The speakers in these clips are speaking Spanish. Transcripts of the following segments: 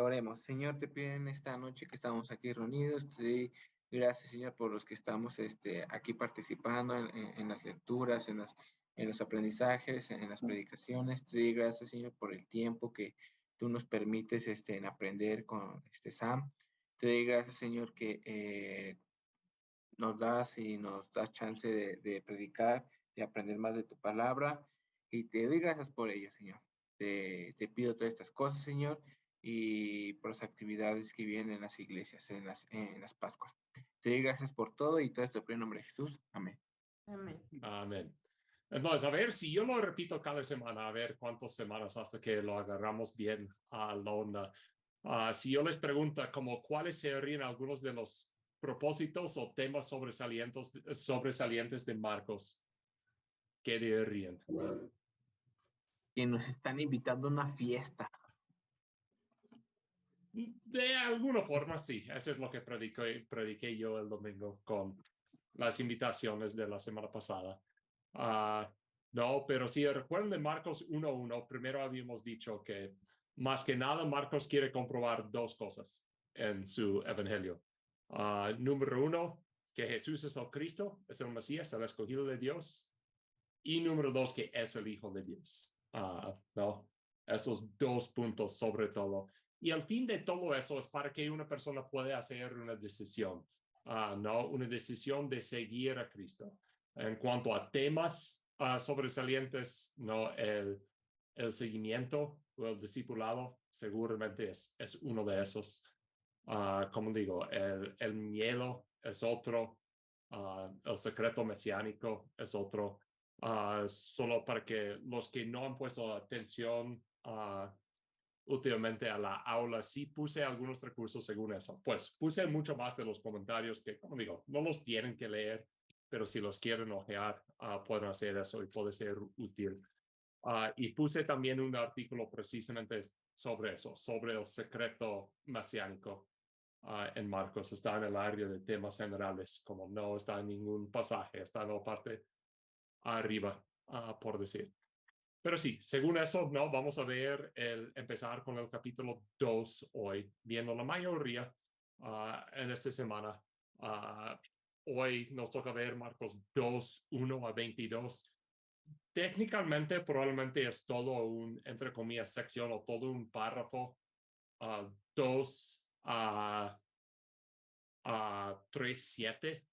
Oremos. Señor, te pido en esta noche que estamos aquí reunidos, te doy gracias, Señor, por los que estamos aquí participando en las lecturas, en los aprendizajes, en las predicaciones. Te doy gracias, Señor, por el tiempo que tú nos permites en aprender con Sam. Te doy gracias, Señor, que nos das chance de predicar, de aprender más de tu palabra, y te doy gracias por ello, Señor. Te pido todas estas cosas, Señor, y por las actividades que vienen en las iglesias, en las Pascuas. Te doy gracias por todo y todo esto en nombre de Jesús. Amén. Amén. Amén. Entonces, a ver si yo lo repito cada semana, a ver cuántas semanas hasta que lo agarramos bien a la onda. Si yo les pregunto como cuáles serían algunos de los propósitos o temas sobresalientes de Marcos, ¿qué dirían? Que nos están invitando a una fiesta. De alguna forma, sí. Eso es lo que prediqué yo el domingo con las invitaciones de la semana pasada. No, pero si recuerdan de Marcos 1:1, primero habíamos dicho que más que nada Marcos quiere comprobar dos cosas en su evangelio. Número uno, que Jesús es el Cristo, es el Mesías, el escogido de Dios. Y número dos, que es el Hijo de Dios. No, esos dos puntos sobre todo. Y al fin de todo eso es para que una persona pueda hacer una decisión, ¿no? Una decisión de seguir a Cristo. En cuanto a temas sobresalientes, ¿no? El seguimiento o el discipulado seguramente es uno de esos. Como digo, el miedo es otro, el secreto mesiánico es otro. Solo para que los que no han puesto atención últimamente a la aula, sí puse algunos recursos según eso. Pues puse mucho más de los comentarios que, como digo, no los tienen que leer, pero si los quieren ojear, pueden hacer eso y puede ser útil. Y puse también un artículo precisamente sobre eso, sobre el secreto mesiánico en Marcos. Está en el área de temas generales, como no está en ningún pasaje, está en la parte arriba, por decir. Pero sí, según eso, no, vamos a ver empezar con el capítulo 2 hoy, viendo la mayoría en esta semana. Hoy nos toca ver Marcos 2:1-22. Técnicamente, probablemente es todo un, entre comillas, sección o todo un párrafo, 2 a 3:7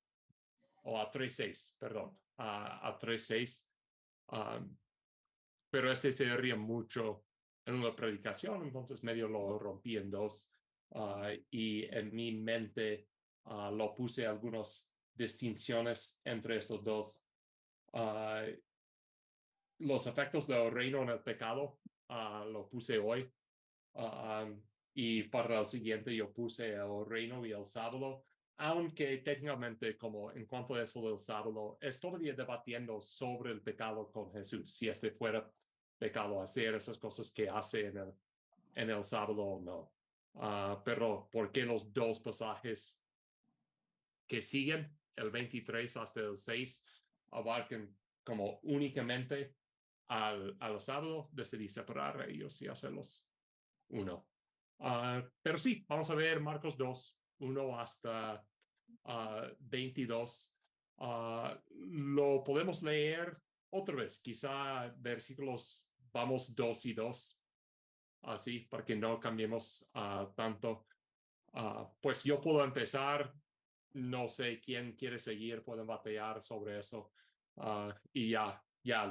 o a 3:6, perdón, a 3:6. Pero este se ríe mucho en una predicación, entonces medio lo rompí en dos y en mi mente lo puse algunas distinciones entre estos dos. Los efectos del reino en el pecado lo puse hoy y para el siguiente yo puse el reino y el sábado, aunque técnicamente como en cuanto a eso del sábado, es todavía debatiendo sobre el pecado con Jesús, si este fuera pecado hacer esas cosas que hace en el sábado o no. Pero ¿por qué los dos pasajes que siguen, el 23 hasta el 6, abarcan como únicamente al sábado? Decidí separar a ellos y hacerlos uno. Pero sí, vamos a ver Marcos 2:1-22. Lo podemos leer otra vez, quizá versículos, vamos 2 y 2, así, para que no cambiemos tanto. Pues yo puedo empezar, no sé quién quiere seguir, pueden batallar sobre eso. Y ya,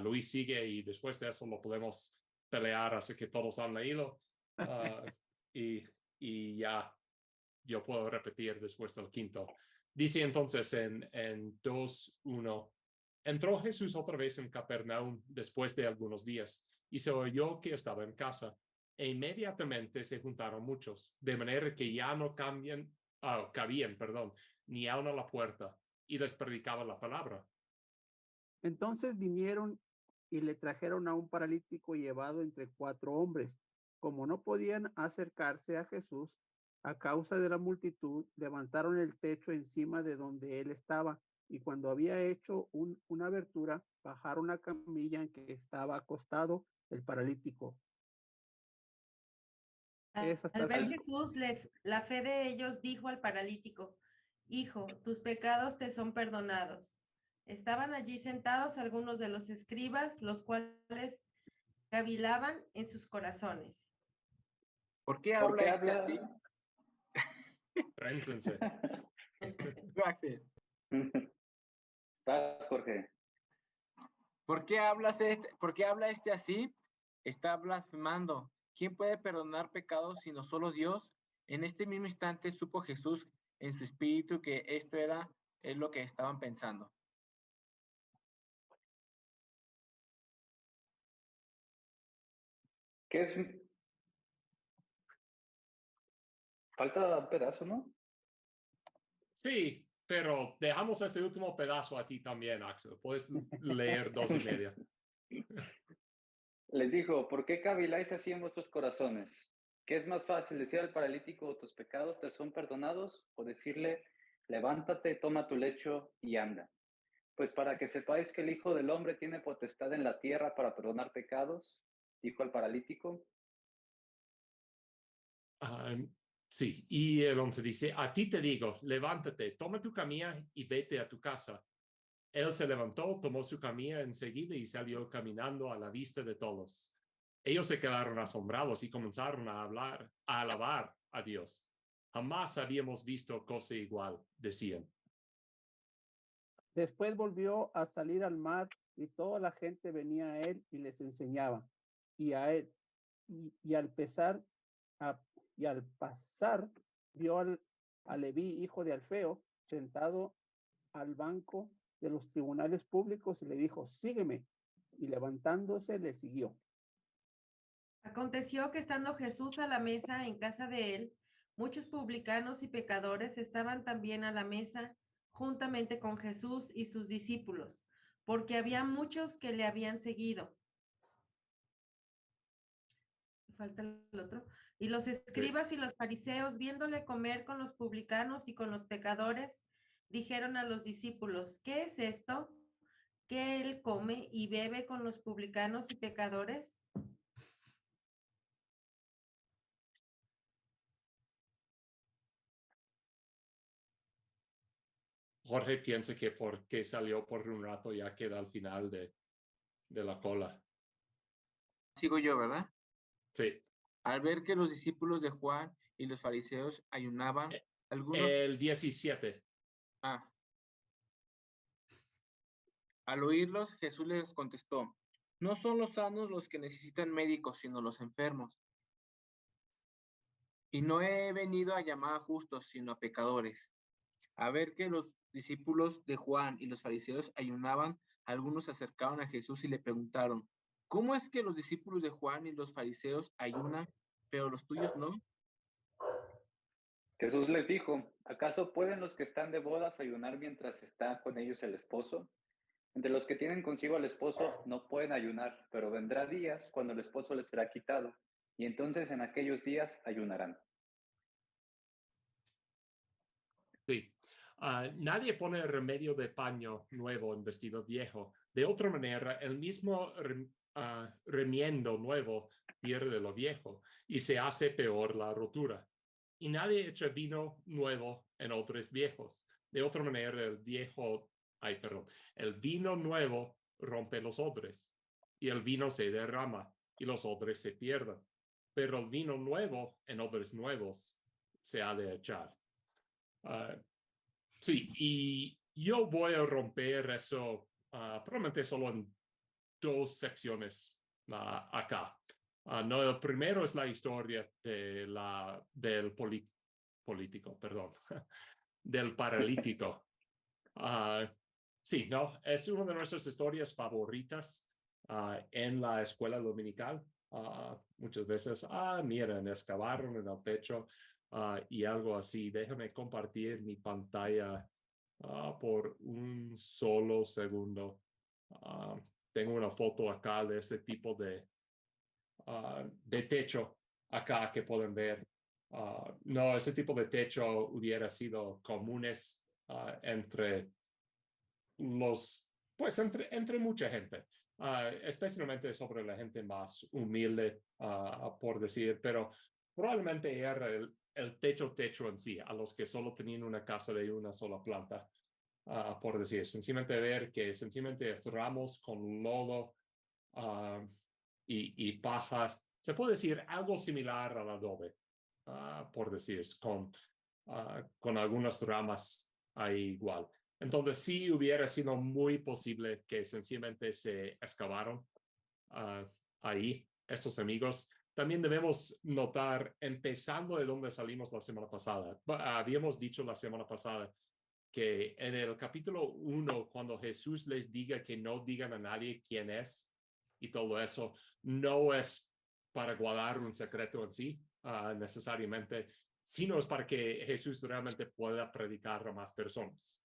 Luis sigue y después de eso lo podemos pelear, así que todos han leído. Y ya, yo puedo repetir después del quinto. Dice entonces en 2:1, entró Jesús otra vez en Capernaum después de algunos días y se oyó que estaba en casa. E inmediatamente se juntaron muchos, de manera que ya no cabían, ni aun a la puerta, y les predicaba la palabra. Entonces vinieron y le trajeron a un paralítico llevado entre 4 hombres. Como no podían acercarse a Jesús a causa de la multitud, levantaron el techo encima de donde él estaba, y cuando había hecho una abertura, bajaron la camilla en que estaba acostado el paralítico. Es hasta Al el ver cinco. Jesús la fe de ellos, dijo al paralítico: Hijo, tus pecados te son perdonados. Estaban allí sentados algunos de los escribas, los cuales cavilaban en sus corazones. ¿Por qué ¿Por habla qué este así? habla? Trénsense. Tú, Axel, Vas, Jorge. ¿por qué habla este así? Está blasfemando. ¿Quién puede perdonar pecados sino solo Dios? En este mismo instante supo Jesús en su espíritu que es lo que estaban pensando. ¿Qué es? Falta un pedazo, ¿no? Sí, pero dejamos este último pedazo a ti también, Axel. Puedes leer 2:30. Les dijo, ¿por qué caviláis así en vuestros corazones? ¿Qué es más fácil, decir al paralítico, tus pecados te son perdonados? O decirle, levántate, toma tu lecho y anda. Pues para que sepáis que el Hijo del Hombre tiene potestad en la tierra para perdonar pecados, dijo al paralítico. Sí, y el 11 dice, a ti te digo, levántate, toma tu camilla y vete a tu casa. Él se levantó, tomó su camilla enseguida y salió caminando a la vista de todos. Ellos se quedaron asombrados y comenzaron a alabar a Dios. Jamás habíamos visto cosa igual, decían. Después volvió a salir al mar y toda la gente venía a él y les enseñaba. Y a él, y al pasar, vio a Leví, hijo de Alfeo, sentado al banco de los tribunales públicos y le dijo, sígueme. Y levantándose le siguió. Aconteció que estando Jesús a la mesa en casa de él, muchos publicanos y pecadores estaban también a la mesa juntamente con Jesús y sus discípulos, porque había muchos que le habían seguido. Falta el otro. Y los escribas y los fariseos, viéndole comer con los publicanos y con los pecadores, dijeron a los discípulos, ¿qué es esto? ¿Que él come y bebe con los publicanos y pecadores? Jorge piensa que porque salió por un rato ya queda al final de la cola. Sigo yo, ¿verdad? Sí. Al ver que los discípulos de Juan y los fariseos ayunaban, algunos... El 17. Al oírlos, Jesús les contestó, no son los sanos los que necesitan médicos, sino los enfermos. Y no he venido a llamar a justos, sino a pecadores. A ver que los discípulos de Juan y los fariseos ayunaban, algunos se acercaron a Jesús y le preguntaron, ¿cómo es que los discípulos de Juan y los fariseos ayunan, pero los tuyos no? Jesús les dijo, ¿acaso pueden los que están de bodas ayunar mientras está con ellos el esposo? Entre los que tienen consigo al esposo no pueden ayunar, pero vendrá días cuando el esposo les será quitado, y entonces en aquellos días ayunarán. Sí. Nadie pone remedio de paño nuevo en vestido viejo. De otra manera, el mismo remiendo nuevo pierde lo viejo y se hace peor la rotura. Y nadie echa vino nuevo en odres viejos. De otra manera, el vino nuevo rompe los odres y el vino se derrama y los odres se pierden. Pero el vino nuevo en odres nuevos se ha de echar. Sí, y yo voy a romper eso probablemente solo en 2 secciones acá. No, el primero es la historia del político, perdón, del paralítico. Sí, no, es una de nuestras historias favoritas en la escuela dominical. Muchas veces, miren, excavaron en el techo y algo así. Déjame compartir mi pantalla por un solo segundo. Tengo una foto acá de ese tipo de techo acá que pueden ver. No, ese tipo de techo hubiera sido comunes entre entre mucha gente, especialmente sobre la gente más humilde, por decir, pero probablemente era el techo en sí, a los que solo tenían una casa de una sola planta, por decir, sencillamente ver que sencillamente ramos con lodo y paja, se puede decir algo similar al adobe, por decir, con algunas ramas ahí igual. Entonces sí hubiera sido muy posible que sencillamente se excavaron ahí estos amigos. También debemos notar, empezando de donde salimos la semana pasada, habíamos dicho la semana pasada que en el capítulo 1, cuando Jesús les diga que no digan a nadie quién es y todo eso, no es para guardar un secreto en sí, necesariamente, sino es para que Jesús realmente pueda predicar a más personas.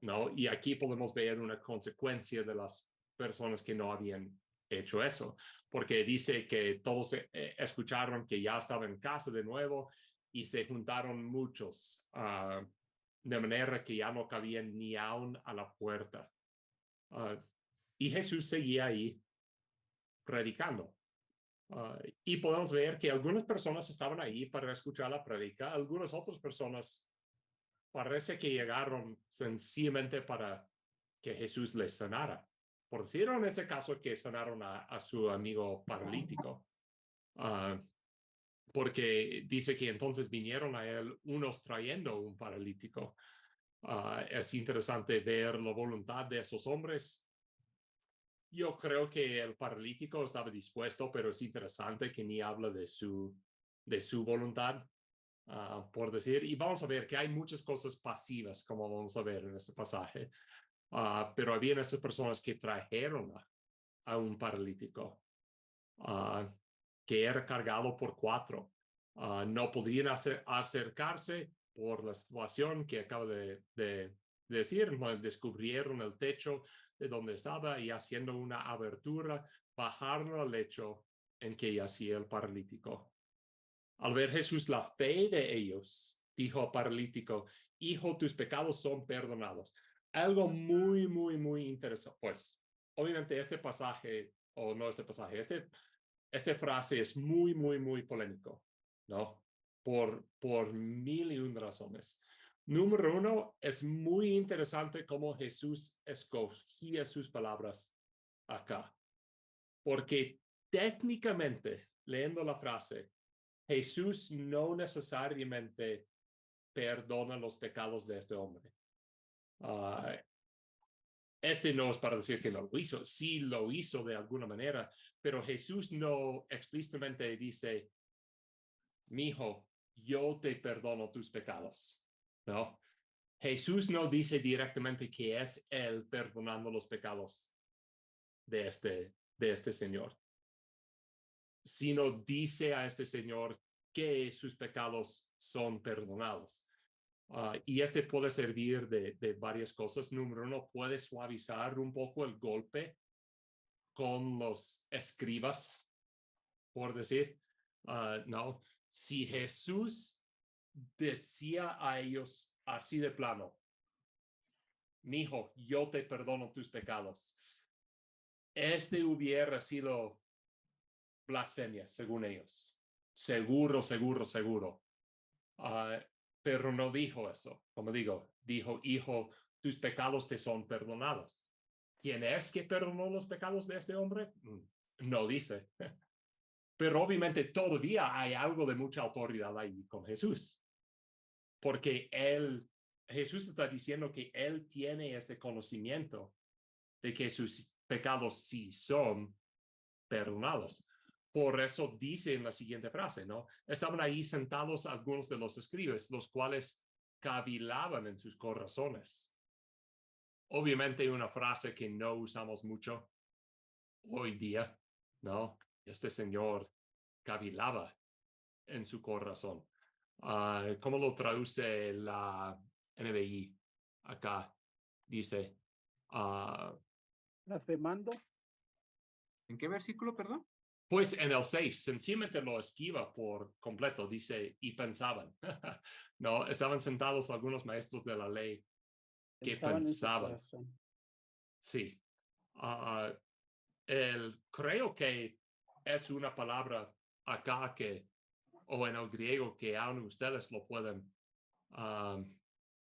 ¿No? Y aquí podemos ver una consecuencia de las personas que no habían hecho eso, porque dice que todos escucharon que ya estaba en casa de nuevo y se juntaron muchos, de manera que ya no cabían ni aún a la puerta. Y Jesús seguía ahí predicando. Y podemos ver que algunas personas estaban ahí para escuchar la predica, algunas otras personas parece que llegaron sencillamente para que Jesús les sanara. Por decir en este caso que sanaron a su amigo paralítico, porque dice que entonces vinieron a él unos trayendo un paralítico. Es interesante ver la voluntad de esos hombres. Yo creo que el paralítico estaba dispuesto, pero es interesante que ni habla de su voluntad. Por decir, y vamos a ver que hay muchas cosas pasivas, como vamos a ver en este pasaje, pero había esas personas que trajeron a un paralítico que era cargado por 4. No podían acercarse por la situación que acabo de decir. Descubrieron el techo de donde estaba y haciendo una abertura, bajaron al lecho en que yacía el paralítico. Al ver Jesús la fe de ellos, dijo al paralítico, hijo, tus pecados son perdonados. Algo muy, muy, muy interesante. Pues, obviamente este pasaje, o no este pasaje, esta frase es muy, muy, muy polémico, ¿no? Por 1000 razones. Número 1, es muy interesante cómo Jesús escogía sus palabras acá. Porque técnicamente, leyendo la frase, Jesús no necesariamente perdona los pecados de este hombre. Este no es para decir que no lo hizo, sí lo hizo de alguna manera, pero Jesús no explícitamente dice, mi hijo, yo te perdono tus pecados, ¿no? Jesús no dice directamente que es él perdonando los pecados de este señor, sino dice a este señor que sus pecados son perdonados. Y este puede servir de varias cosas. Número 1, puede suavizar un poco el golpe con los escribas, por decir, no. Si Jesús decía a ellos así de plano, mi hijo, yo te perdono tus pecados, este hubiera sido blasfemia, según ellos. Seguro, seguro, seguro. Pero no dijo eso. Como digo, dijo, hijo, tus pecados te son perdonados. ¿Quién es que perdonó los pecados de este hombre? No dice. Pero obviamente todavía hay algo de mucha autoridad ahí con Jesús. Porque Jesús está diciendo que él tiene este conocimiento de que sus pecados sí son perdonados. Por eso dice en la siguiente frase, ¿no? Estaban ahí sentados algunos de los escribas, los cuales cavilaban en sus corazones. Obviamente una frase que no usamos mucho hoy día, ¿no? Este señor cavilaba en su corazón. ¿Cómo lo traduce la NBI acá? Dice... blasfemando. ¿En qué versículo, perdón? Pues en el 6, sencillamente lo esquiva por completo, dice, y pensaban. No, estaban sentados algunos maestros de la ley que Pensaban en su pensaban. corazón. Sí. Creo que es una palabra acá que o en el griego que aún ustedes lo pueden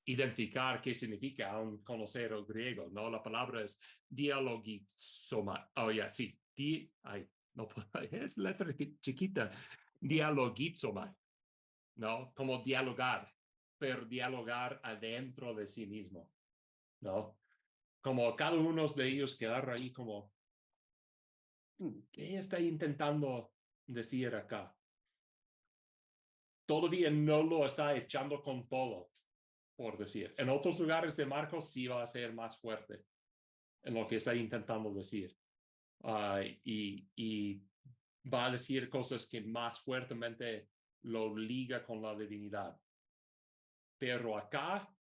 identificar qué significa aún conocer el griego, ¿no? La palabra es dialogizomai. Oh, ya, sí. No puedo, es letra chiquita. Dialogizomai, ¿no? Como dialogar, pero dialogar adentro de sí mismo, ¿no? Como cada uno de ellos quedar ahí como, ¿qué está intentando decir acá? Todavía no lo está echando con todo, por decir. En otros lugares de Marcos sí va a ser más fuerte en lo que está intentando decir. Y va a decir cosas que más fuertemente lo liga con la divinidad. Pero acá,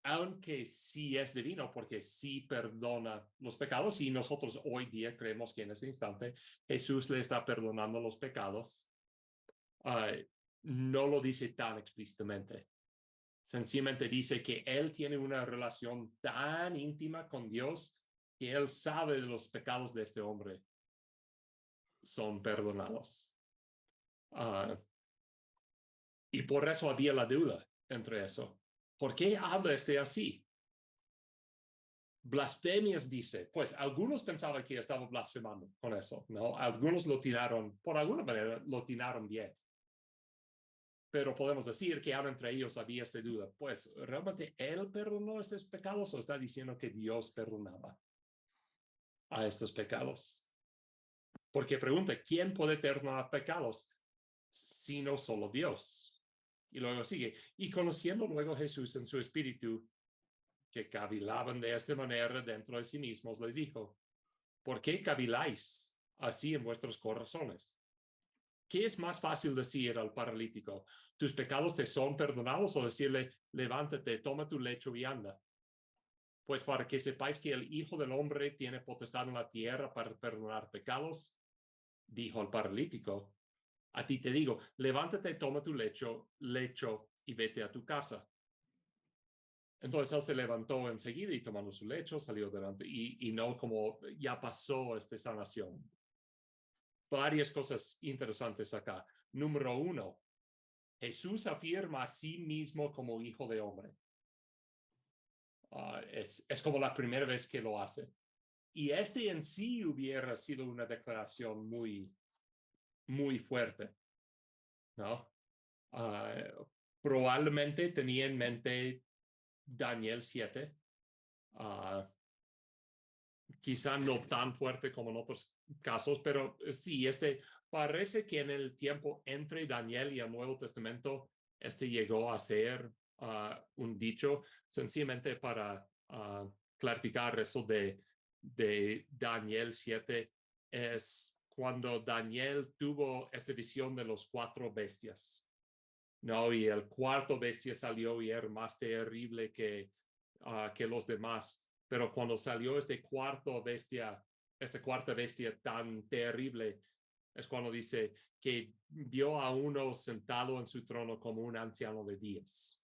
aunque sí es divino, porque sí perdona los pecados, y nosotros hoy día creemos que en este instante Jesús le está perdonando los pecados, no lo dice tan explícitamente. Sencillamente dice que él tiene una relación tan íntima con Dios que él sabe de los pecados de este hombre son perdonados. Y por eso había la duda entre eso. ¿Por qué habla así? Blasfemias dice, pues algunos pensaban que estaba blasfemando con eso, ¿no? Algunos lo tiraron, por alguna manera, lo tiraron bien. Pero podemos decir que ahora entre ellos había esta duda, pues, ¿realmente él perdonó estos pecados o está diciendo que Dios perdonaba a estos pecados? Porque pregunta, ¿quién puede perdonar pecados sino solo Dios? Y luego sigue, y conociendo luego Jesús en su espíritu, que cavilaban de esta manera dentro de sí mismos, les dijo, ¿por qué caviláis así en vuestros corazones? ¿Qué es más fácil decir al paralítico? ¿Tus pecados te son perdonados? O decirle, levántate, toma tu lecho y anda. Pues para que sepáis que el Hijo del Hombre tiene potestad en la tierra para perdonar pecados, dijo el paralítico, a ti te digo, levántate, toma tu lecho y vete a tu casa. Entonces él se levantó enseguida y tomando su lecho salió delante y no como ya pasó esta sanación. Varias cosas interesantes acá. Número 1, Jesús afirma a sí mismo como hijo de hombre. Es como la primera vez que lo hace. Y este en sí hubiera sido una declaración muy, muy fuerte, ¿no? Probablemente tenía en mente Daniel 7. Quizá no tan fuerte como en otros casos, pero sí, parece que en el tiempo entre Daniel y el Nuevo Testamento, llegó a ser un dicho sencillamente para clarificar eso de Daniel 7, es cuando Daniel tuvo esta visión de los 4 bestias, ¿no? Y el cuarto bestia salió y era más terrible que los demás. Pero cuando salió esta cuarta bestia tan terrible, es cuando dice que vio a uno sentado en su trono como un anciano de días.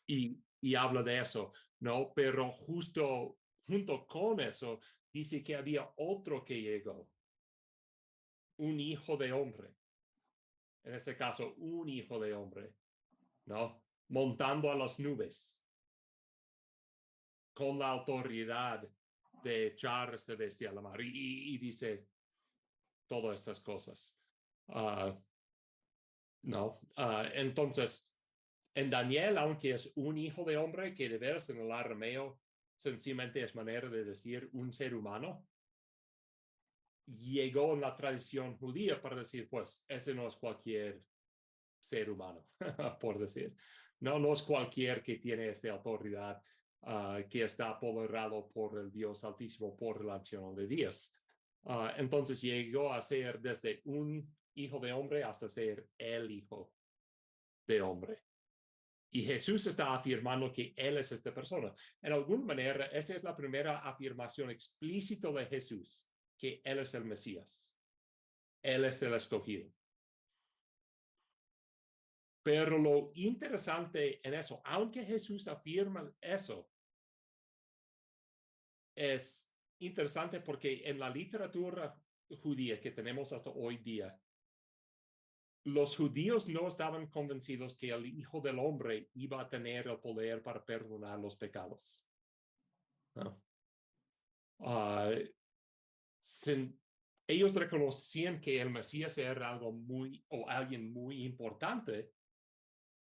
Y habla de eso, ¿no? Pero justo junto con eso, dice que había otro que llegó, un hijo de hombre. En ese caso, un hijo de hombre, ¿no? Montando a las nubes, con la autoridad de echar esta bestia a la mar. Y dice todas estas cosas. No. Entonces, en Daniel, aunque es un hijo de hombre, que de veras en el arameo sencillamente es manera de decir un ser humano, llegó en la tradición judía para decir, pues, ese no es cualquier ser humano, por decir. No es cualquier que tiene esta autoridad, que está apoderado por el Dios Altísimo por el anciano de días. Entonces llegó a ser desde un hijo de hombre hasta ser el hijo de hombre. Y Jesús está afirmando que Él es esta persona. En alguna manera, esa es la primera afirmación explícita de Jesús, que Él es el Mesías. Él es el escogido. Pero lo interesante en eso, aunque Jesús afirma eso, es interesante porque en la literatura judía que tenemos hasta hoy día, los judíos no estaban convencidos que el Hijo del Hombre iba a tener el poder para perdonar los pecados. ¿No? Ellos reconocían que el Mesías era alguien muy importante,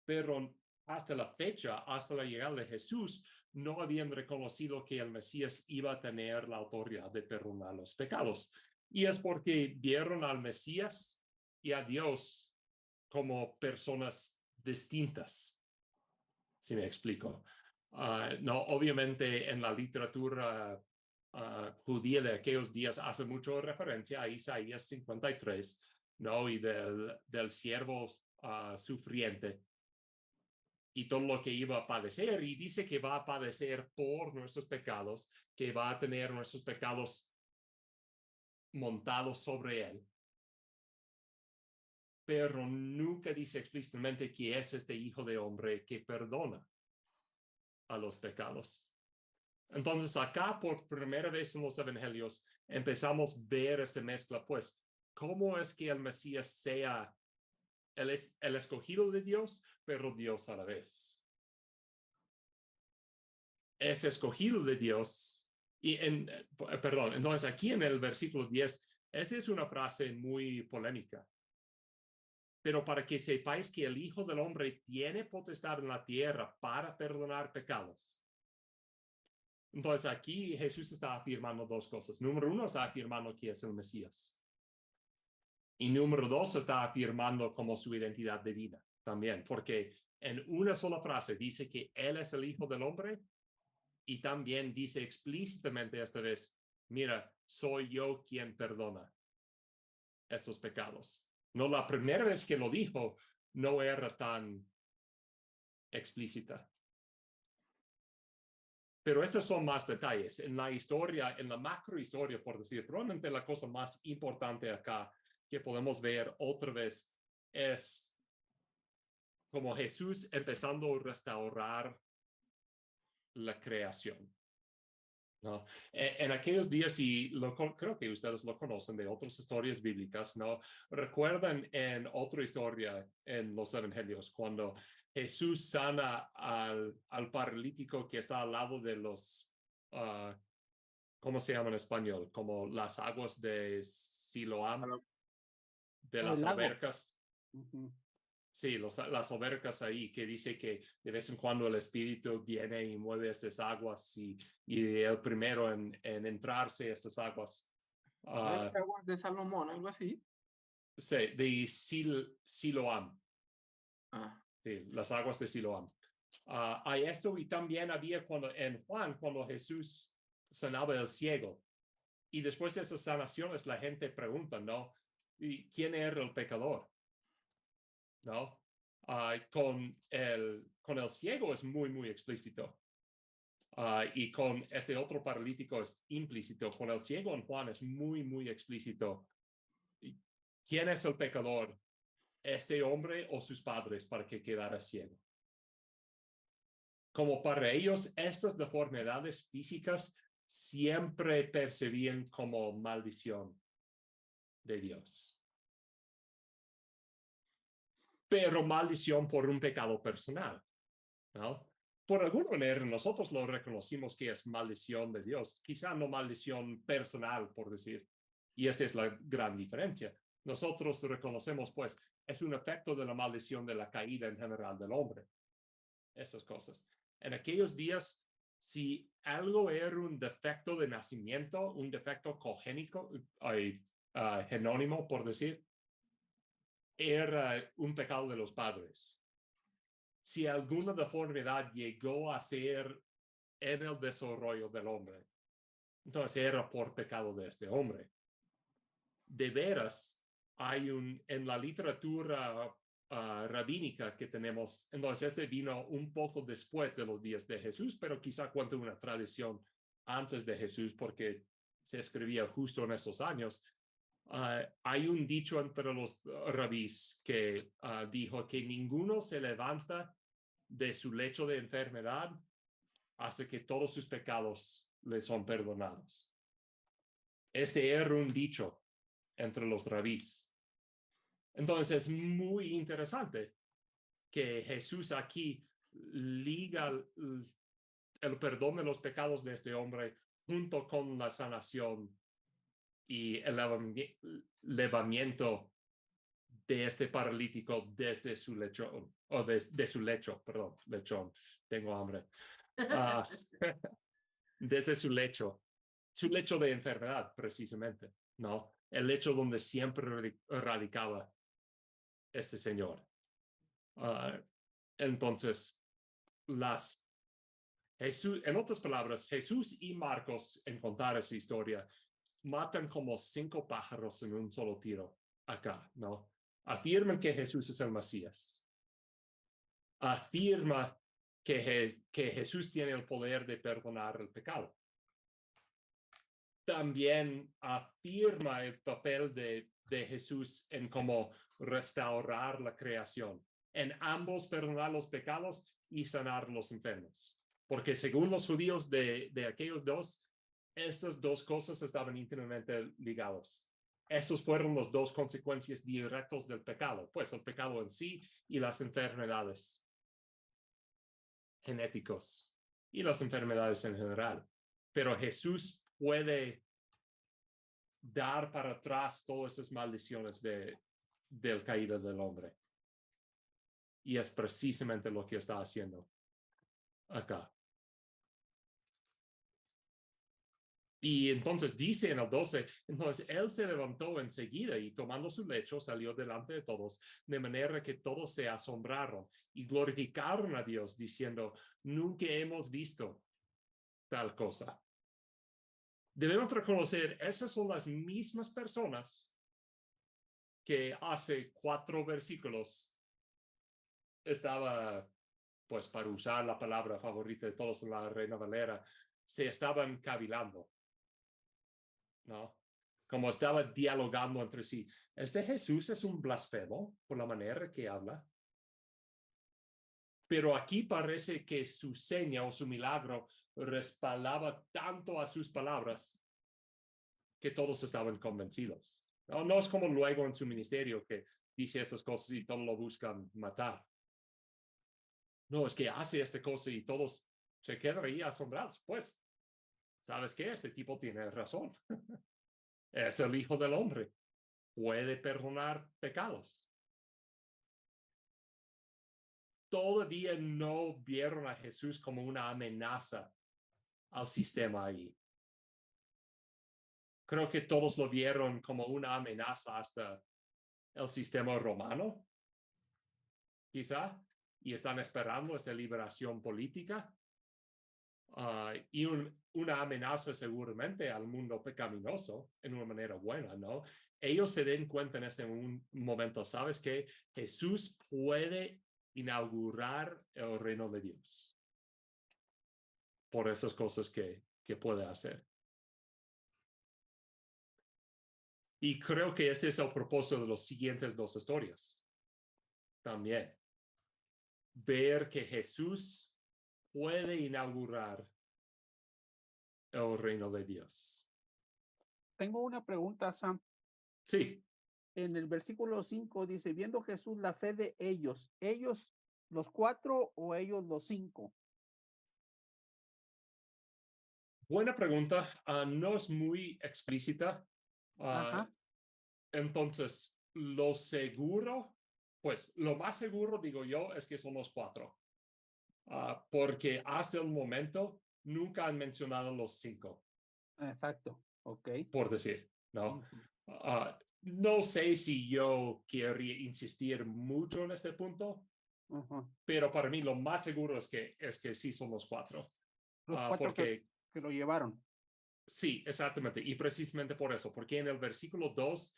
pero hasta la fecha, hasta la llegada de Jesús, no habían reconocido que el Mesías iba a tener la autoridad de perdonar los pecados. Y es porque vieron al Mesías y a Dios como personas distintas, si me explico. No, obviamente en la literatura judía de aquellos días hace mucho referencia a Isaías 53, ¿no? Y del siervo sufriente y todo lo que iba a padecer, y dice que va a padecer por nuestros pecados, que va a tener nuestros pecados montados sobre él. Pero nunca dice explícitamente que es este Hijo de Hombre que perdona a los pecados. Entonces acá por primera vez en los evangelios empezamos a ver esta mezcla, pues, ¿cómo es que el Mesías sea el escogido de Dios, pero Dios a la vez? Es escogido de Dios. Perdón, entonces aquí en el versículo 10, esa es una frase muy polémica. Pero para que sepáis que el Hijo del Hombre tiene potestad en la tierra para perdonar pecados. Entonces aquí Jesús está afirmando dos cosas. Número uno, está afirmando que es el Mesías. Y número dos, está afirmando como su identidad divina también, porque en una sola frase dice que Él es el Hijo del Hombre y también dice explícitamente esta vez, mira, soy yo quien perdona estos pecados. No, la primera vez que lo dijo no era tan explícita. Pero estos son más detalles. En la historia, en la macrohistoria, por decir, probablemente la cosa más importante acá que podemos ver otra vez es como Jesús empezando a restaurar la creación, ¿no? En aquellos días, y creo que ustedes lo conocen de otras historias bíblicas, ¿no? Recuerdan en otra historia en los evangelios, cuando Jesús sana al paralítico que está al lado de los, ¿cómo se llama en español? Como las aguas de Siloam, de las albercas. Sí, las albercas ahí, que dice que de vez en cuando el Espíritu viene y mueve estas aguas y el primero en entrarse estas aguas. Aguas de Salomón, algo así. Sí, de Siloam. Sí, las aguas de Siloam. Hay esto, y también había en Juan, cuando Jesús sanaba el ciego. Y después de esas sanaciones, la gente pregunta, ¿no? ¿Y quién era el pecador? ¿No? Con el ciego es muy, muy explícito. Y con este otro paralítico es implícito. Con el ciego en Juan es muy, muy explícito. ¿Quién es el pecador? ¿Este hombre o sus padres para que quedara ciego? Como para ellos, estas deformidades físicas siempre percibían como maldición de Dios. Pero maldición por un pecado personal, ¿no? Por alguna manera nosotros lo reconocimos que es maldición de Dios, quizá no maldición personal, por decir, y esa es la gran diferencia. Nosotros reconocemos, pues, es un efecto de la maldición de la caída en general del hombre. Esas cosas. En aquellos días, si algo era un defecto de nacimiento, un defecto congénico, genónimo, por decir, era un pecado de los padres. Si alguna deformidad llegó a ser en el desarrollo del hombre, entonces era por pecado de este hombre. De veras, hay en la literatura rabínica que tenemos, entonces este vino un poco después de los días de Jesús, pero quizá cuenta una tradición antes de Jesús porque se escribía justo en estos años. Hay un dicho entre los rabís que dijo que ninguno se levanta de su lecho de enfermedad hasta que todos sus pecados le son perdonados. Este era un dicho entre los rabís. Entonces es muy interesante que Jesús aquí liga el perdón de los pecados de este hombre junto con la sanación y el levamiento de este paralítico desde su lecho, o de su lecho, perdón, lechón, tengo hambre. Desde su lecho de enfermedad, precisamente, ¿no? El lecho donde siempre radicaba este señor. Entonces, Jesús, en otras palabras, Jesús y Marcos, en contar esa historia, matan como 5 pájaros en un solo tiro acá, ¿no? Afirman que Jesús es el Mesías. Afirma que Jesús tiene el poder de perdonar el pecado. También afirma el papel de Jesús en cómo restaurar la creación. En ambos perdonar los pecados y sanar los enfermos. Porque según los judíos de aquellos dos, estas dos cosas estaban íntimamente ligados. Estos fueron las 2 consecuencias directas del pecado, pues el pecado en sí y las enfermedades genéticos y las enfermedades en general. Pero Jesús puede dar para atrás todas esas maldiciones del caída del hombre. Y es precisamente lo que está haciendo acá. Y entonces dice en el 12, entonces él se levantó enseguida y tomando su lecho salió delante de todos, de manera que todos se asombraron y glorificaron a Dios diciendo, nunca hemos visto tal cosa. Debemos reconocer, esas son las mismas personas que hace 4 versículos estaba, pues para usar la palabra favorita de todos en la Reina Valera, se estaban cavilando, ¿no? Como estaba dialogando entre sí. ¿Este Jesús es un blasfemo por la manera que habla? Pero aquí parece que su seña o su milagro respaldaba tanto a sus palabras que todos estaban convencidos. No es como luego en su ministerio que dice estas cosas y todos lo buscan matar. No, es que hace esta cosa y todos se quedan ahí asombrados. Pues, ¿sabes qué? Este tipo tiene razón. Es el Hijo del Hombre. Puede perdonar pecados. Todavía no vieron a Jesús como una amenaza al sistema ahí. Creo que todos lo vieron como una amenaza hasta el sistema romano, quizá, y están esperando esta liberación política y una amenaza seguramente al mundo pecaminoso en una manera buena, ¿no? Ellos se den cuenta en ese momento, ¿sabes qué? Jesús puede inaugurar el reino de Dios por esas cosas que puede hacer. Y creo que ese es el propósito de las siguientes 2 historias. También. Ver que Jesús puede inaugurar el reino de Dios. Tengo una pregunta, Sam. Sí. En el versículo 5 dice, viendo Jesús la fe de ellos los 4 o ellos los 5. Buena pregunta. No es muy explícita. Entonces, lo más seguro, digo yo, es que son los 4. Porque hasta el momento nunca han mencionado los 5. Exacto, ok. Por decir, ¿no? No sé si yo querría insistir mucho en este punto, pero para mí lo más seguro es que sí son los 4. Los 4 porque, que lo llevaron. Sí, exactamente. Y precisamente por eso, porque en el versículo 2,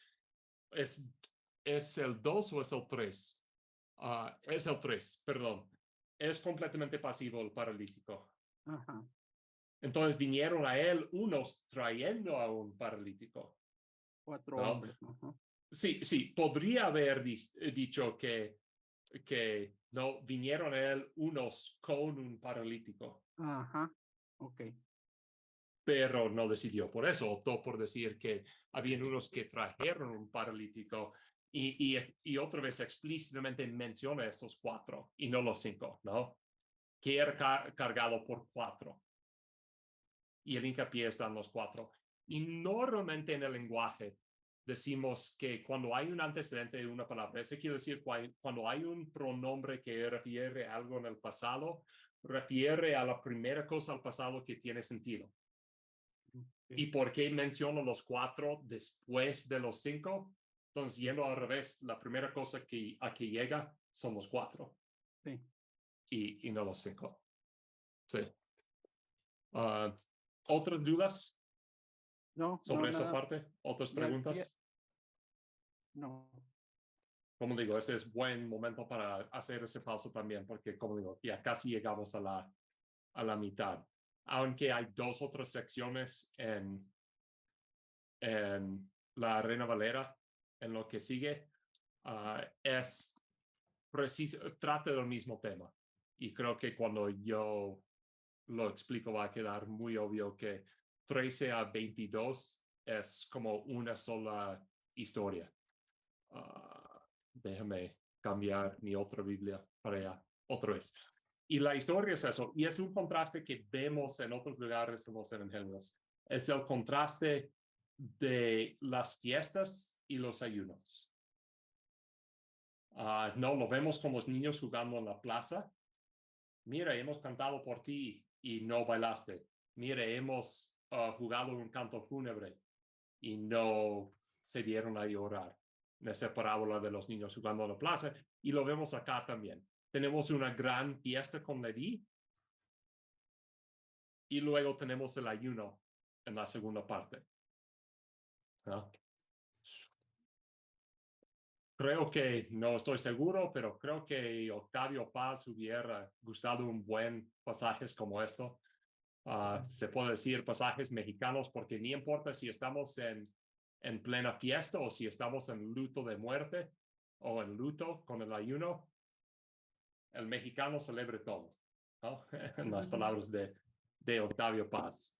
¿es el 2 o es el 3? Es el 3, perdón. Es completamente pasivo el paralítico. Entonces vinieron a él unos trayendo a un paralítico. 4 ¿no? hombres. Sí, podría haber dicho que no vinieron a él unos con un paralítico. Ok. Pero no decidió por eso, optó por decir que habían unos que trajeron un paralítico Y otra vez explícitamente menciona estos 4 y no los 5, ¿no? Que era cargado por 4. Y el hincapié está en los 4. Y normalmente en el lenguaje decimos que cuando hay un antecedente de una palabra, eso quiere decir cuando hay un pronombre que refiere a algo en el pasado, refiere a la primera cosa al pasado que tiene sentido. ¿Y por qué menciono los 4 después de los 5? Entonces, yendo al revés, la primera cosa a que llega son los 4. Sí. Y no los 5. Sí. ¿Otras dudas No, sobre no, esa nada. parte? ¿Otras Ya- preguntas? No. Como digo, ese es buen momento para hacer ese paso también, porque como digo, ya casi llegamos a la mitad. Aunque hay 2 otras secciones en la Reina Valera, en lo que sigue, trata del mismo tema. Y creo que cuando yo lo explico va a quedar muy obvio que 13 a 22 es como una sola historia. Déjame cambiar mi otra Biblia para allá otra vez. Y la historia es eso, y es un contraste que vemos en otros lugares en los evangelios. Es el contraste de las fiestas y los ayunos. No, lo vemos con los niños jugando en la plaza. Mira, hemos cantado por ti y no bailaste. Mira, hemos jugado un canto fúnebre y no se dieron a llorar. En esa parábola de los niños jugando en la plaza. Y lo vemos acá también. Tenemos una gran fiesta con Leví. Y luego tenemos el ayuno en la segunda parte. ¿No? Creo que, no estoy seguro, pero creo que Octavio Paz hubiera gustado un buen pasajes como esto. Se puede decir pasajes mexicanos porque ni importa si estamos en plena fiesta o si estamos en luto de muerte o en luto con el ayuno, el mexicano celebra todo, ¿no? En las palabras de Octavio Paz.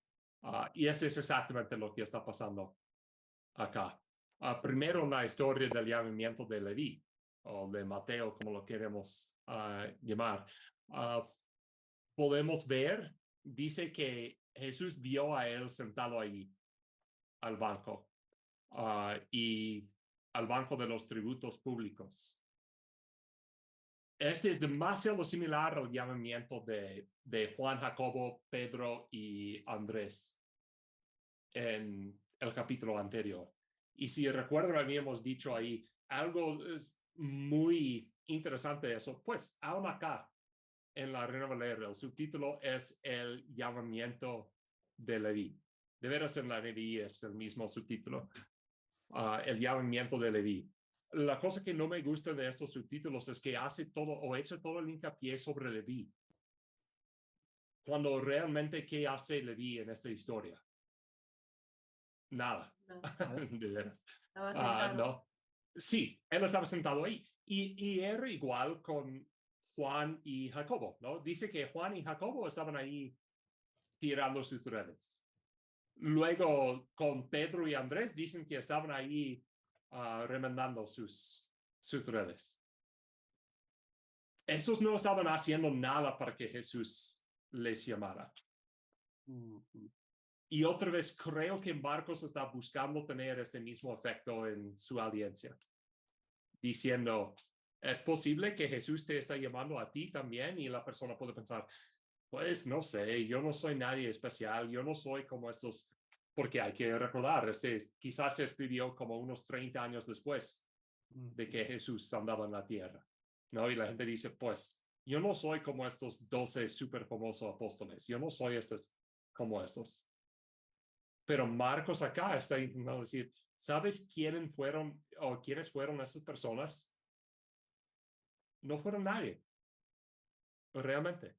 Y eso es exactamente lo que está pasando acá. Primero, la historia del llamamiento de Leví, o de Mateo, como lo queremos llamar. Podemos ver, dice que Jesús vio a él sentado ahí, al banco, y al banco de los tributos públicos. Este es demasiado similar al llamamiento de Juan, Jacobo, Pedro y Andrés en el capítulo anterior. Y si recuerdan, habíamos dicho ahí algo es muy interesante de eso, pues aún acá en la Reina Valera, el subtítulo es el llamamiento de Leví. De veras en la Leví es el mismo subtítulo, el llamamiento de Leví. La cosa que no me gusta de estos subtítulos es que hace todo o echa todo el hincapié sobre Leví. Cuando realmente, ¿qué hace Leví en esta historia? Nada. No. De veras. Estaba sentado. No. Sí, él estaba sentado ahí. Y era igual con Juan y Jacobo, ¿no? Dice que Juan y Jacobo estaban ahí tirando sus redes. Luego, con Pedro y Andrés, dicen que estaban ahí remendando sus redes. Esos no estaban haciendo nada para que Jesús les llamara. Y otra vez, creo que Marcos está buscando tener ese mismo efecto en su audiencia, diciendo, ¿es posible que Jesús te está llamando a ti también? Y la persona puede pensar, pues no sé, yo no soy nadie especial, yo no soy como estos, porque hay que recordar, quizás se escribió como unos 30 años después de que Jesús andaba en la tierra, ¿no? Y la gente dice, pues, yo no soy como estos 12 súper famosos apóstoles, yo no soy como estos. Pero Marcos acá está intentando decir, ¿sabes quiénes fueron esas personas? No fueron nadie, realmente.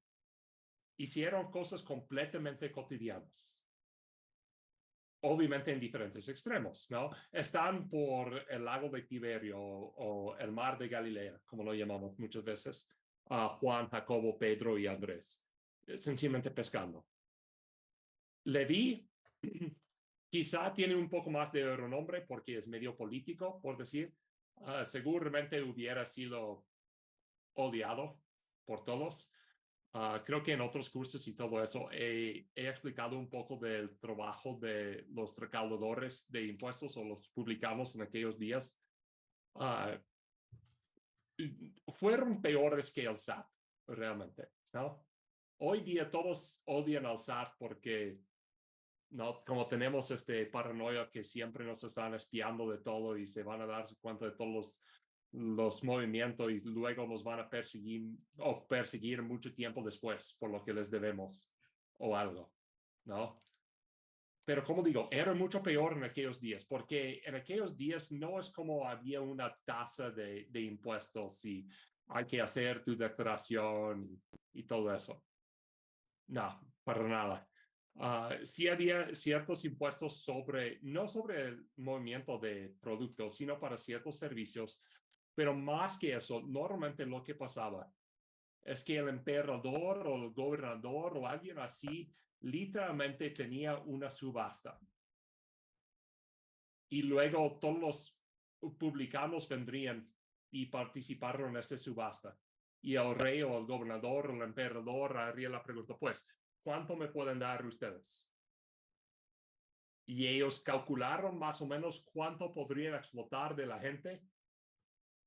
Hicieron cosas completamente cotidianas. Obviamente en diferentes extremos, ¿no? Están por el lago de Tiberio o el mar de Galilea, como lo llamamos muchas veces, Juan, Jacobo, Pedro y Andrés, sencillamente pescando. Leví quizá tiene un poco más de renombre porque es medio político, por decir, seguramente hubiera sido odiado por todos. Creo que en otros cursos y todo eso he explicado un poco del trabajo de los recaudadores de impuestos o los publicanos en aquellos días. Fueron peores que el SAT, realmente, ¿no? Hoy día todos odian al SAT porque, ¿no? Como tenemos paranoia que siempre nos están espiando de todo y se van a dar cuenta de todos los movimientos y luego nos van a perseguir mucho tiempo después por lo que les debemos o algo, ¿no? Pero como digo, era mucho peor en aquellos días, porque en aquellos días no es como había una tasa de impuestos y hay que hacer tu declaración y todo eso. No, para nada. Sí había ciertos impuestos no sobre el movimiento de productos, sino para ciertos servicios. Pero más que eso, normalmente lo que pasaba es que el emperador o el gobernador o alguien así literalmente tenía una subasta. Y luego todos los publicanos vendrían y participaron en esa subasta. Y el rey o el gobernador o el emperador haría la pregunta, pues, ¿cuánto me pueden dar ustedes? Y ellos calcularon más o menos cuánto podrían explotar de la gente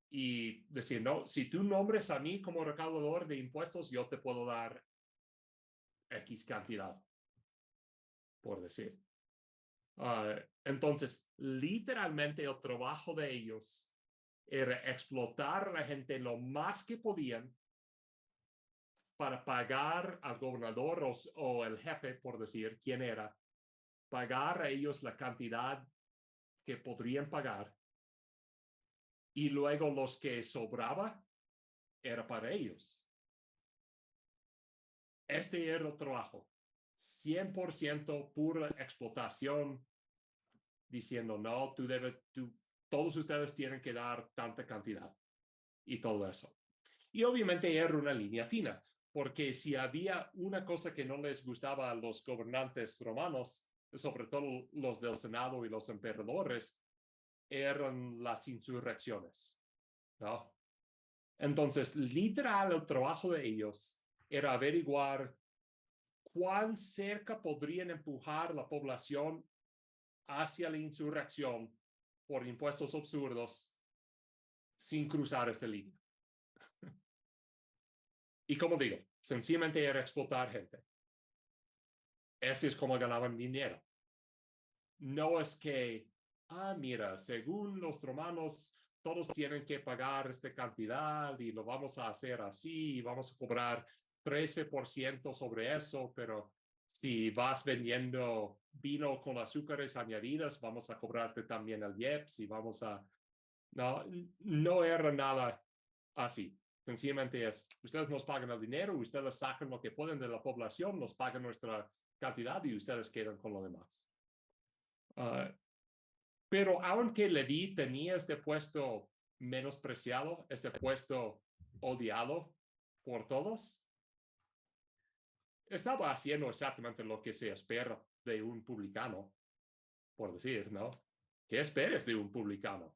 y decir, no, si tú nombres a mí como recaudador de impuestos, yo te puedo dar X cantidad, por decir. Entonces, literalmente el trabajo de ellos era explotar a la gente lo más que podían para pagar al gobernador o el jefe, por decir quién era, pagar a ellos la cantidad que podrían pagar y luego los que sobraba era para ellos. Este era el trabajo, 100% pura explotación, diciendo, no, todos ustedes tienen que dar tanta cantidad y todo eso. Y obviamente era una línea fina, porque si había una cosa que no les gustaba a los gobernantes romanos, sobre todo los del Senado y los emperadores, eran las insurrecciones, ¿no? Entonces, literal, el trabajo de ellos era averiguar cuán cerca podrían empujar la población hacia la insurrección por impuestos absurdos sin cruzar esa línea. Y como digo, sencillamente era explotar gente. Ese es como ganaban dinero. No es que, mira, según los romanos, todos tienen que pagar esta cantidad y lo vamos a hacer así y vamos a cobrar 13% sobre eso, pero si vas vendiendo vino con azúcares añadidas, vamos a cobrarte también el IEPS y vamos a... No era nada así. Sencillamente ustedes nos pagan el dinero, ustedes sacan lo que pueden de la población, nos pagan nuestra cantidad y ustedes quedan con lo demás. Pero aunque Leví tenía este puesto menospreciado, este puesto odiado por todos, estaba haciendo exactamente lo que se espera de un publicano, por decir, ¿no? ¿Qué esperes de un publicano?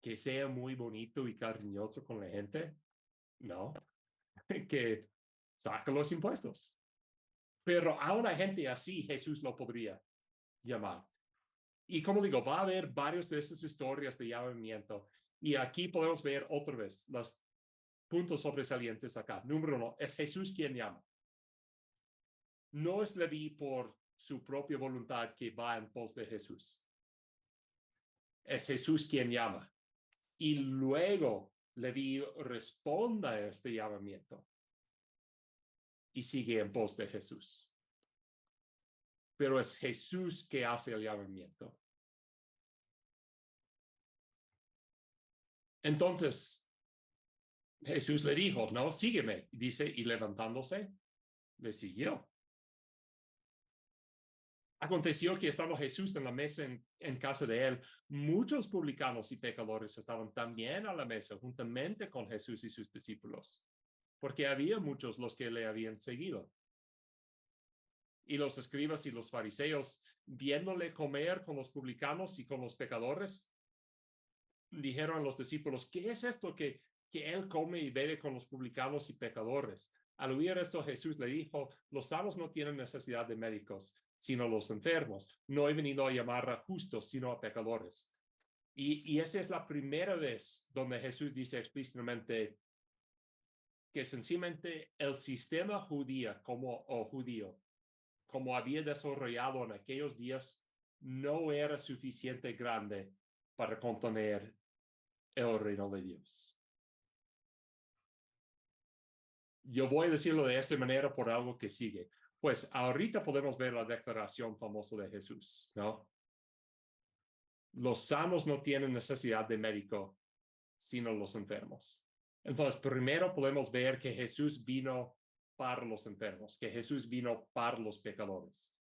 ¿Que sea muy bonito y cariñoso con la gente? No, que saque los impuestos. Pero a una gente así Jesús lo podría llamar. Y como digo, va a haber varias de esas historias de llamamiento. Y aquí podemos ver otra vez los puntos sobresalientes acá. Número 1, es Jesús quien llama. No es Leví por su propia voluntad que va en pos de Jesús. Es Jesús quien llama. Y luego Leví responde a este llamamiento y sigue en pos de Jesús. Pero es Jesús que hace el llamamiento. Entonces, Jesús le dijo, no, sígueme, dice, y levantándose, le siguió. Aconteció que estando Jesús en la mesa en casa de él, muchos publicanos y pecadores estaban también a la mesa juntamente con Jesús y sus discípulos, porque había muchos los que le habían seguido. Y los escribas y los fariseos, viéndole comer con los publicanos y con los pecadores, dijeron los discípulos, ¿qué es esto que él come y bebe con los publicanos y pecadores? Al oír esto, Jesús le dijo, los sanos no tienen necesidad de médicos, sino los enfermos. No he venido a llamar a justos, sino a pecadores. Y esa es la primera vez donde Jesús dice explícitamente que sencillamente el sistema judío, como había desarrollado en aquellos días, no era suficiente grande para contener el reino de Dios. Yo voy a decirlo de esa manera por algo que sigue. Pues ahorita podemos ver la declaración famosa de Jesús, ¿no? Los sanos no tienen necesidad de médico, sino los enfermos. Entonces, primero podemos ver que Jesús vino para los enfermos, que Jesús vino para los pecadores.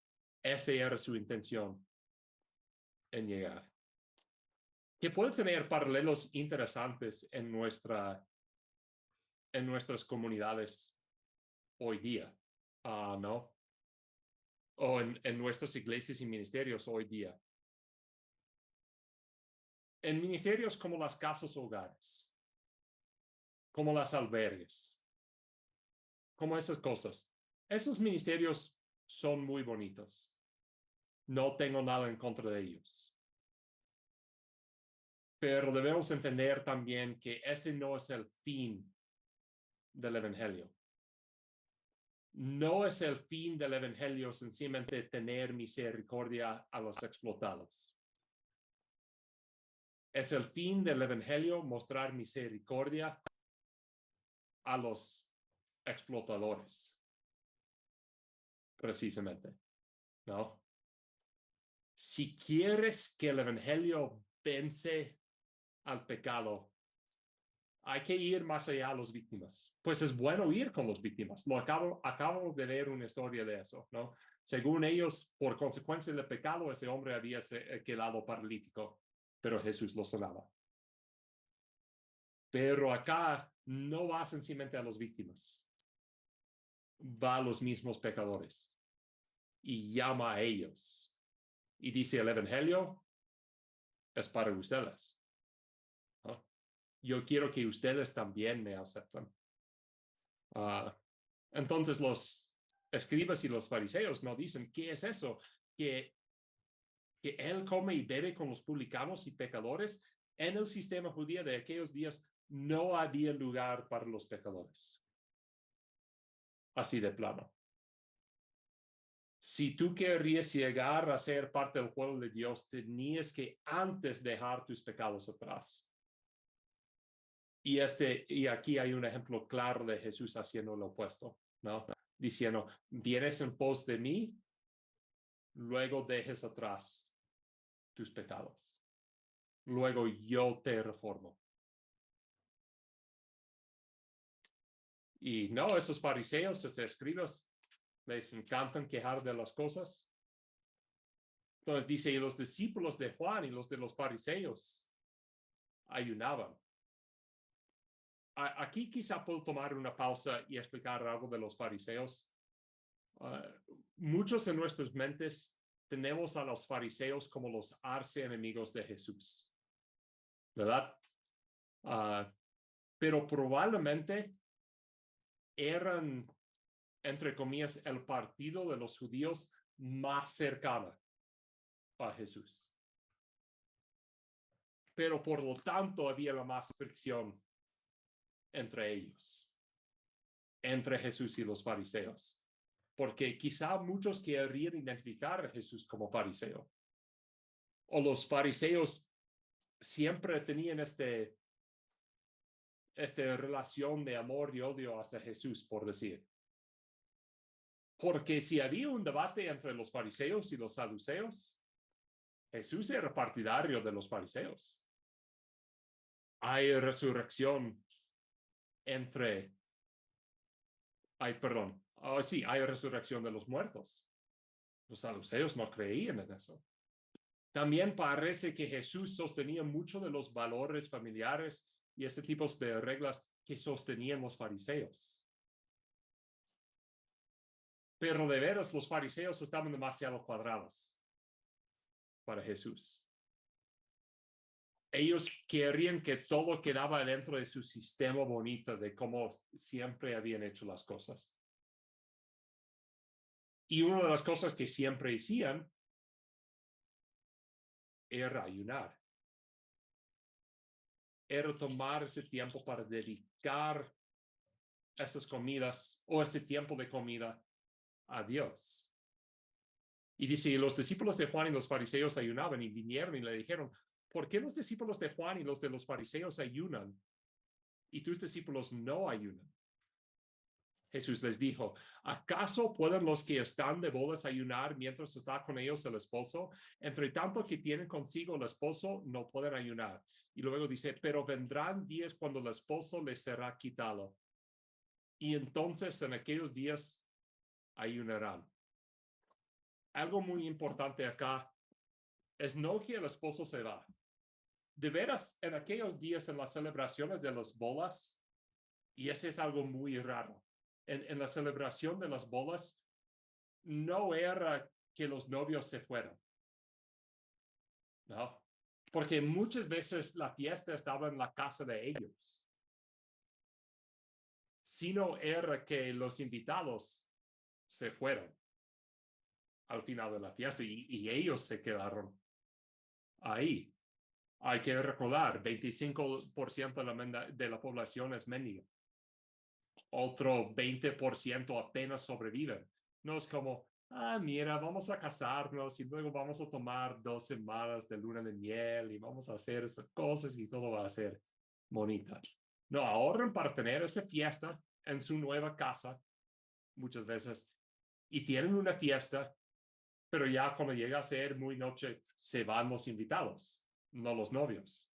Esa era su intención en llegar. Que puede tener paralelos interesantes en nuestras comunidades hoy día, ¿no? O en nuestras iglesias y ministerios hoy día. En ministerios como las casas hogares, como las albergues, como esas cosas. Esos ministerios son muy bonitos. No tengo nada en contra de ellos. Pero debemos entender también que ese no es el fin del evangelio. No es el fin del evangelio sencillamente tener misericordia a los explotados. Es el fin del evangelio mostrar misericordia a los explotadores. Precisamente, ¿no? Si quieres que el evangelio vence al pecado, hay que ir más allá a las víctimas. Pues es bueno ir con las víctimas. Acabo de ver una historia de eso, ¿no? Según ellos, por consecuencia del pecado, ese hombre había quedado paralítico, pero Jesús lo sanaba. Pero acá no va sencillamente a las víctimas. Va a los mismos pecadores y llama a ellos. Y dice, el evangelio es para ustedes, ¿no? Yo quiero que ustedes también me acepten. Entonces los escribas y los fariseos no dicen, ¿qué es eso? Que él come y bebe con los publicanos y pecadores. En el sistema judío de aquellos días no había lugar para los pecadores. Así de plano. Si tú querías llegar a ser parte del pueblo de Dios, tenías que antes dejar tus pecados atrás. Y aquí hay un ejemplo claro de Jesús haciendo lo opuesto, ¿no? Diciendo, vienes en pos de mí, luego dejes atrás tus pecados. Luego yo te reformo. Y no, esos fariseos, esos escribas, les encantan quejar de las cosas. Entonces dice, y los discípulos de Juan y los de los fariseos ayunaban. Aquí quizá puedo tomar una pausa y explicar algo de los fariseos. Muchos en nuestras mentes tenemos a los fariseos como los archienemigos de Jesús, ¿verdad? Pero probablemente eran, entre comillas, el partido de los judíos más cercano a Jesús. Pero por lo tanto había la más fricción entre ellos, entre Jesús y los fariseos, porque quizá muchos querrían identificar a Jesús como fariseo, o los fariseos siempre tenían esta relación de amor y odio hacia Jesús, por decir. Porque si había un debate entre los fariseos y los saduceos, Jesús era partidario de los fariseos. Hay resurrección hay resurrección de los muertos. Los saduceos no creían en eso. También parece que Jesús sostenía mucho de los valores familiares y ese tipo de reglas que sostenían los fariseos. Pero de veras los fariseos estaban demasiado cuadrados para Jesús. ellos querían que todo quedaba dentro de su sistema bonito de cómo siempre habían hecho las cosas. Y una de las cosas que siempre hacían era ayunar. Era tomar ese tiempo para dedicar esas comidas o ese tiempo de comida a Dios. Y dice, los discípulos de Juan y los fariseos ayunaban y vinieron y le dijeron, ¿por qué los discípulos de Juan y los de los fariseos ayunan y tus discípulos no ayunan? Jesús les dijo, ¿acaso pueden los que están de bodas ayunar mientras está con ellos el esposo? Entre tanto que tienen consigo el esposo, no pueden ayunar. Y luego dice, pero vendrán días cuando el esposo les será quitado. Y entonces en aquellos días ayunarán. Algo muy importante acá es no que el esposo se va. De veras, en aquellos días en las celebraciones de las bodas, y ese es algo muy raro, en la celebración de las bodas, no era que los novios se fueran, ¿no? Porque muchas veces la fiesta estaba en la casa de ellos, sino era que los invitados se fueron al final de la fiesta y ellos se quedaron ahí. Hay que recordar, 25% de la población es mendiga. Otro 20% apenas sobreviven. No es como, mira, vamos a casarnos y luego vamos a tomar 2 semanas de luna de miel y vamos a hacer esas cosas y todo va a ser bonita. No, ahorran para tener esa fiesta en su nueva casa muchas veces y tienen una fiesta, pero ya cuando llega a ser muy noche se van los invitados, no los novios.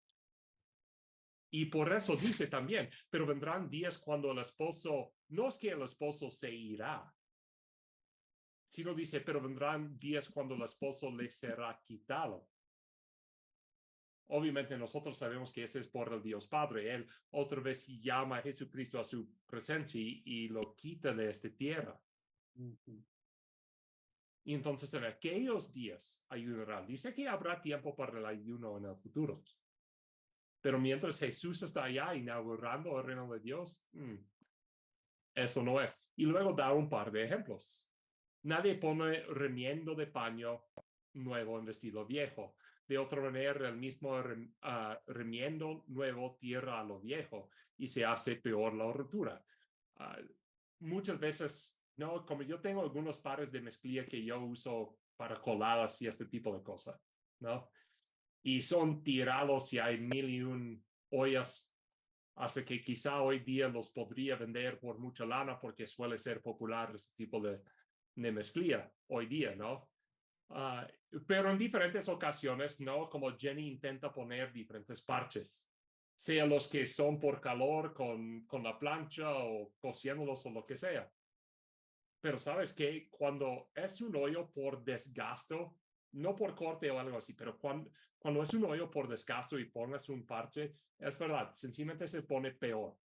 Y por eso dice también, pero vendrán días cuando el esposo, no es que el esposo se irá, sino dice, pero vendrán días cuando el esposo le será quitado. Obviamente nosotros sabemos que ese es por el Dios Padre. Él otra vez llama a Jesucristo a su presencia y lo quita de esta tierra. Y entonces en aquellos días ayunarán. Dice que habrá tiempo para el ayuno en el futuro. Pero mientras Jesús está allá inaugurando el reino de Dios, eso no es. Y luego da un par de ejemplos. Nadie pone remiendo de paño nuevo en vestido viejo. De otra manera, el mismo remiendo nuevo tierra a lo viejo y se hace peor la rotura. Muchas veces, no, como yo tengo algunos pares de mezclilla que yo uso para coladas y este tipo de cosas, ¿no? Y son tirados y hay 1001 ollas, así que quizá hoy día los podría vender por mucha lana porque suele ser popular este tipo de mezclilla hoy día, ¿no? Pero en diferentes ocasiones, ¿no? Como Jenny intenta poner diferentes parches, sea los que son por calor con la plancha o cosiéndolos o lo que sea. Pero sabes que cuando es un hoyo por desgasto, no por corte o algo así, pero cuando es un hoyo por desgasto y pongas un parche, es verdad, sencillamente se pone peor.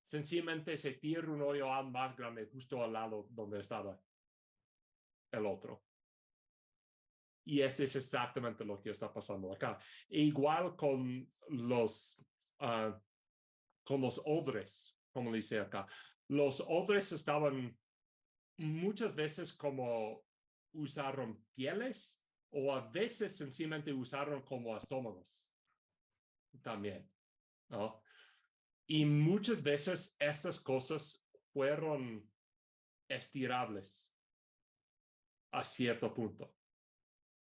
Sencillamente se tira un hoyo aún más grande justo al lado donde estaba el otro. Y este es exactamente lo que está pasando acá. E igual con los odres, como dice acá. Los odres estaban muchas veces como usaron pieles o a veces sencillamente usaron como estómagos también, ¿no? Y muchas veces estas cosas fueron estirables a cierto punto,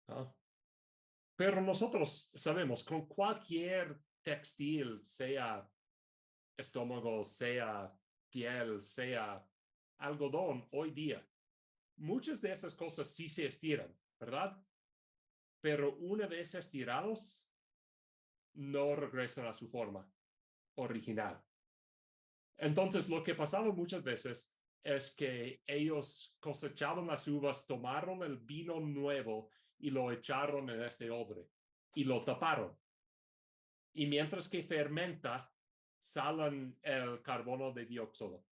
¿no? Pero nosotros sabemos, con cualquier textil, sea estómago, sea piel, sea algodón, hoy día, muchas de esas cosas sí se estiran, ¿verdad? Pero una vez estirados, no regresan a su forma original. Entonces, lo que pasaba muchas veces es que ellos cosechaban las uvas, tomaron el vino nuevo y lo echaron en este odre y lo taparon. Y mientras que fermenta, salen el carbono de dióxido,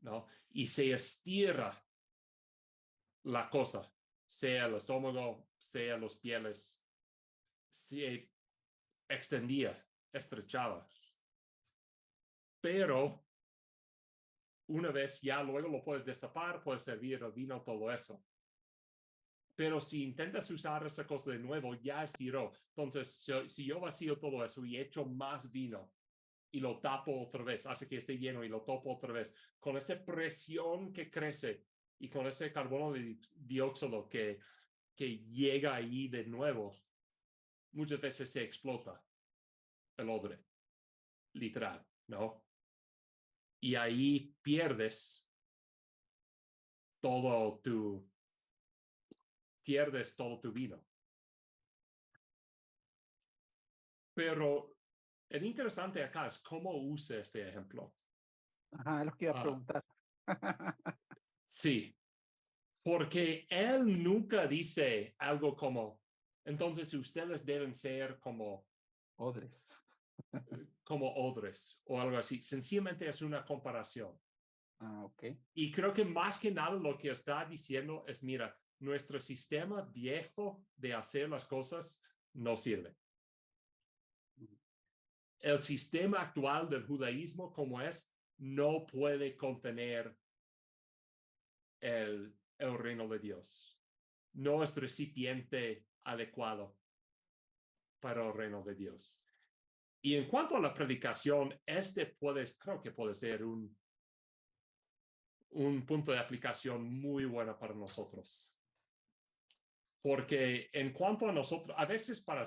¿no? Y se estira la cosa, sea el estómago, sea los pieles, se extendía, estrechaba. Pero una vez ya luego lo puedes destapar, puedes servir el vino, todo eso. Pero si intentas usar esa cosa de nuevo, ya estiró. Entonces, si yo vacío todo eso y echo más vino y lo tapo otra vez, hace que esté lleno y lo tapo otra vez, con esa presión que crece y con ese carbono de dióxido que llega ahí de nuevo, muchas veces se explota el odre, literal, ¿no? Y ahí pierdes todo tu vino. Pero el interesante acá es cómo usa este ejemplo. Ajá, es lo que iba a preguntar. Sí, porque él nunca dice algo como, entonces ustedes deben ser como Odres. odres o algo así. Sencillamente es una comparación. Ok. Y creo que más que nada lo que está diciendo es, mira, nuestro sistema viejo de hacer las cosas no sirve. El sistema actual del judaísmo como es, no puede contener el reino de Dios. No es recipiente adecuado para el reino de Dios. Y en cuanto a la predicación, creo que puede ser un punto de aplicación muy bueno para nosotros. Porque en cuanto a nosotros, a veces para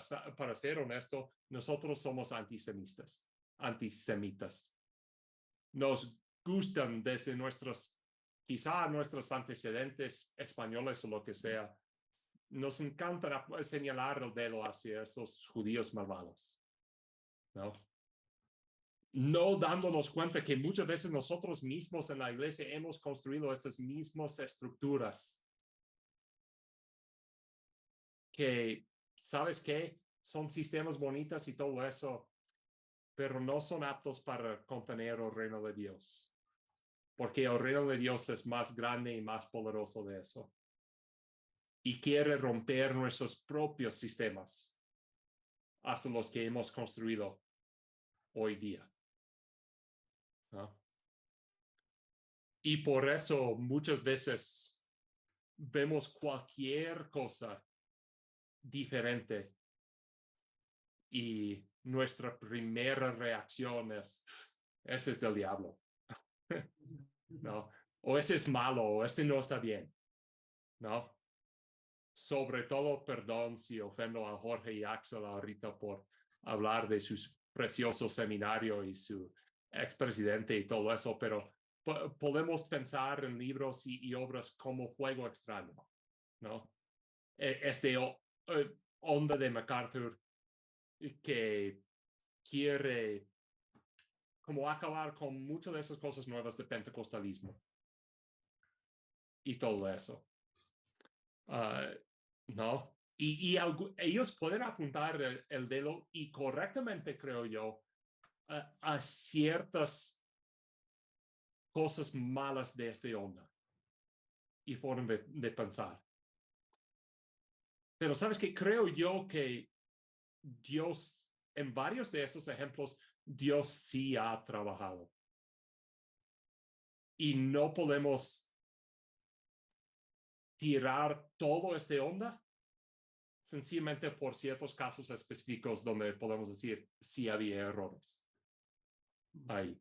ser honesto, nosotros somos antisemitas. Nos gustan desde quizá nuestros antecedentes españoles o lo que sea, nos encanta señalar el dedo hacia esos judíos malvados, ¿no? No dándonos cuenta que muchas veces nosotros mismos en la iglesia hemos construido estas mismas estructuras que, ¿sabes qué? Son sistemas bonitos y todo eso, pero no son aptos para contener el reino de Dios, porque el reino de Dios es más grande y más poderoso de eso. Y quiere romper nuestros propios sistemas, hasta los que hemos construido hoy día, ¿no? Y por eso muchas veces vemos cualquier cosa diferente y nuestra primera reacción es, ese es del diablo, ¿no? O ese es malo, o este no está bien, ¿no? Sobre todo, perdón si ofendo a Jorge y Axel ahorita por hablar de su precioso seminario y su expresidente y todo eso, pero podemos pensar en libros y obras como Fuego Extraño, ¿no? Onda de MacArthur que quiere como acabar con muchas de esas cosas nuevas de pentecostalismo y todo eso. ¿No? Y ellos pueden apuntar el dedo y correctamente, creo yo, a ciertas cosas malas de esta onda y forma de pensar. Pero sabes que creo yo que Dios, en varios de esos ejemplos, Dios sí ha trabajado. Y no podemos tirar todo este onda sencillamente por ciertos casos específicos donde podemos decir si había errores ahí.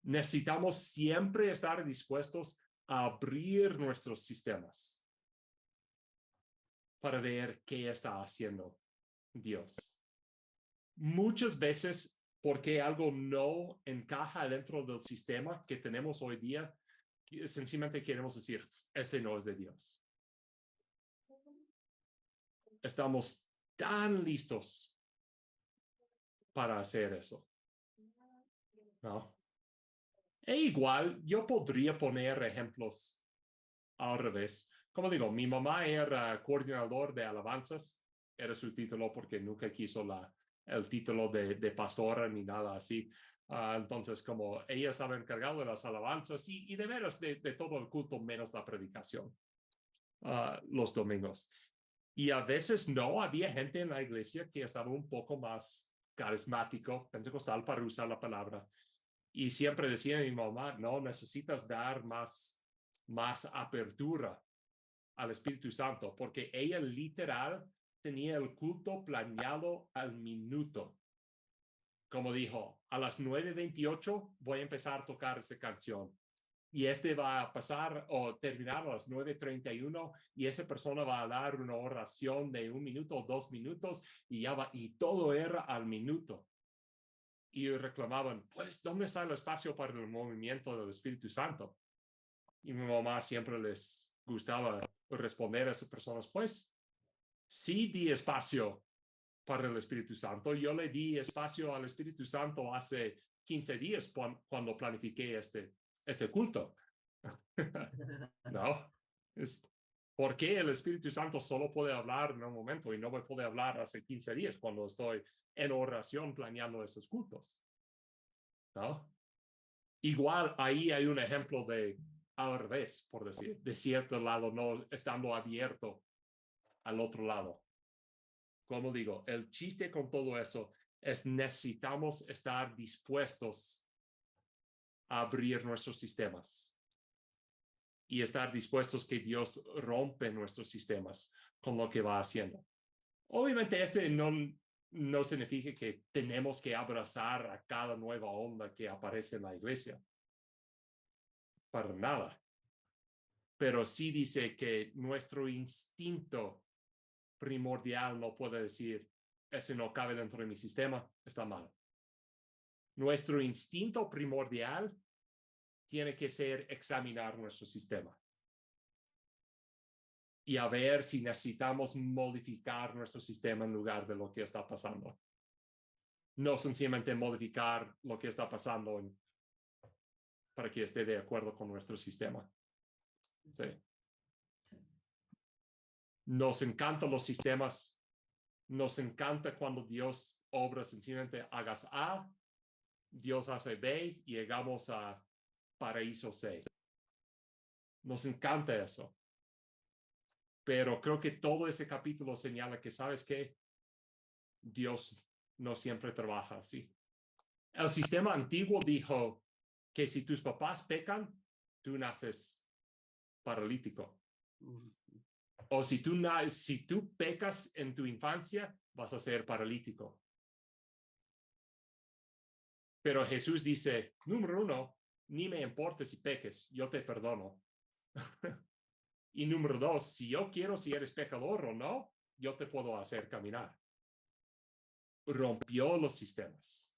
Necesitamos siempre estar dispuestos a abrir nuestros sistemas para ver qué está haciendo Dios. Muchas veces, porque algo no encaja dentro del sistema que tenemos hoy día, sencillamente queremos decir, este no es de Dios. Estamos tan listos para hacer eso, ¿no? E igual, yo podría poner ejemplos al revés. Como digo, mi mamá era coordinador de alabanzas, era su título porque nunca quiso el título de pastora ni nada así. Entonces, como ella estaba encargada de las alabanzas y de veras de todo el culto menos la predicación los domingos. Y a veces no había gente en la iglesia que estaba un poco más carismático, pentecostal para usar la palabra. Y siempre decía mi mamá, no, necesitas dar más apertura al Espíritu Santo, porque ella literal tenía el culto planeado al minuto. Como dijo, a las 9:28 voy a empezar a tocar esa canción. Y va a pasar o terminar a las 9:31 y esa persona va a dar una oración de 1 minuto o 2 minutos y todo era al minuto. Y reclamaban, pues, ¿dónde está el espacio para el movimiento del Espíritu Santo? Y mi mamá siempre les gustaba responder a esas personas, pues, sí di espacio para el Espíritu Santo. Yo le di espacio al Espíritu Santo hace 15 días cuando planifiqué este culto. No, ¿por qué el Espíritu Santo solo puede hablar en un momento y no me puede hablar hace 15 días cuando estoy en oración planeando estos cultos? ¿No? Igual ahí hay un ejemplo de al revés, por decir, de cierto lado, no estando abierto al otro lado. Como digo, el chiste con todo eso es necesitamos estar dispuestos a abrir nuestros sistemas y estar dispuestos que Dios rompe nuestros sistemas con lo que va haciendo. Obviamente no significa que tenemos que abrazar a cada nueva onda que aparece en la iglesia. Para nada. Pero sí dice que nuestro instinto primordial no puede decir, ese no cabe dentro de mi sistema, está mal. Nuestro instinto primordial tiene que ser examinar nuestro sistema y a ver si necesitamos modificar nuestro sistema en lugar de lo que está pasando. No sencillamente modificar lo que está pasando para que esté de acuerdo con nuestro sistema. Sí. Nos encantan los sistemas. Nos encanta cuando Dios obra sencillamente hagas A, Dios hace B y llegamos a paraíso C. Nos encanta eso. Pero creo que todo ese capítulo señala que, ¿sabes qué? Dios no siempre trabaja así. El sistema antiguo dijo que si tus papás pecan, tú naces paralítico. O si tú pecas en tu infancia, vas a ser paralítico. Pero Jesús dice, número 1, ni me importa si peques, yo te perdono. Y número 2, si yo quiero si eres pecador o no, yo te puedo hacer caminar. Rompió los sistemas.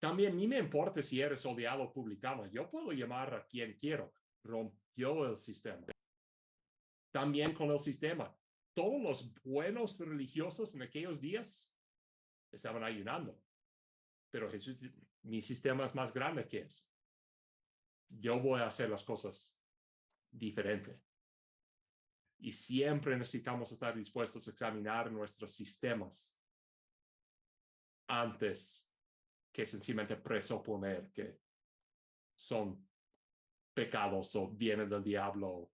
También ni me importa si eres odiado publicano, yo puedo llamar a quien quiero. Rompió el sistema. También con el sistema. Todos los buenos religiosos en aquellos días estaban ayunando. Pero Jesús, mi sistema es más grande que eso. Yo voy a hacer las cosas diferente. Y siempre necesitamos estar dispuestos a examinar nuestros sistemas antes que sencillamente presuponer que son pecados o vienen del diablo.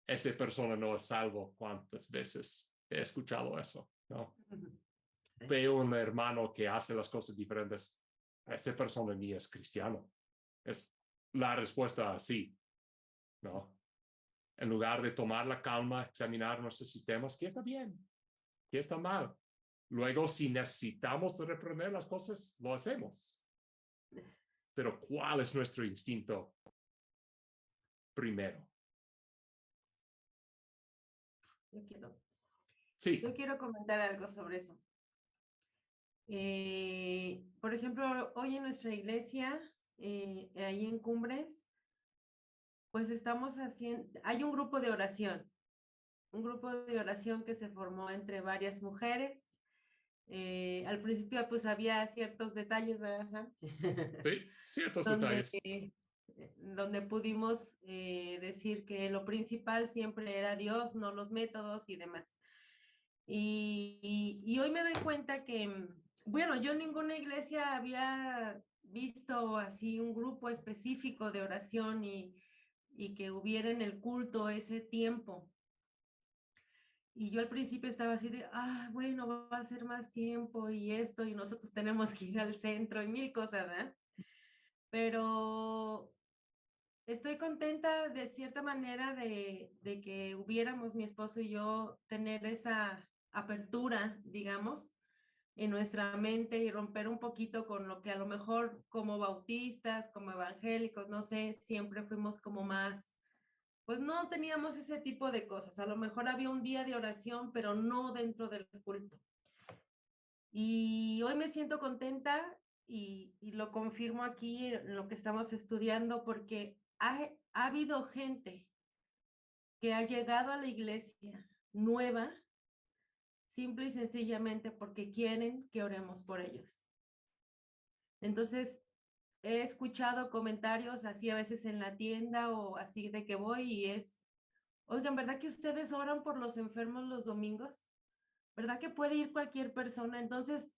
Esa persona no es salvo. ¿Cuántas veces he escuchado eso? ¿No? Veo un hermano que hace las cosas diferentes. Esa persona ni es cristiano. Es la respuesta así, ¿no? En lugar de tomar la calma, examinar nuestros sistemas, ¿qué está bien? ¿Qué está mal? Luego, si necesitamos reprender las cosas, lo hacemos. Pero ¿cuál es nuestro instinto primero? Yo quiero comentar algo sobre eso. Por ejemplo, hoy en nuestra iglesia, ahí en Cumbres, pues hay un grupo de oración que se formó entre varias mujeres. Al principio pues había ciertos detalles, ¿verdad, Sam? Sí, ciertos detalles. Donde pudimos decir que lo principal siempre era Dios, no los métodos y demás. Y hoy me doy cuenta que, bueno, yo en ninguna iglesia había visto así un grupo específico de oración y que hubiera en el culto ese tiempo. Y yo al principio estaba así de, bueno, va a ser más tiempo y esto, y nosotros tenemos que ir al centro y mil cosas, ¿eh? Pero estoy contenta de cierta manera de que hubiéramos mi esposo y yo tener esa apertura, digamos, en nuestra mente y romper un poquito con lo que a lo mejor como bautistas, como evangélicos, no sé, siempre fuimos como más, pues no teníamos ese tipo de cosas. A lo mejor había un día de oración, pero no dentro del culto. Y hoy me siento contenta y lo confirmo aquí en lo que estamos estudiando porque ha habido gente que ha llegado a la iglesia nueva, simple y sencillamente porque quieren que oremos por ellos. Entonces, he escuchado comentarios así a veces en la tienda o así de que voy y oigan, ¿verdad que ustedes oran por los enfermos los domingos? ¿Verdad que puede ir cualquier persona? Entonces,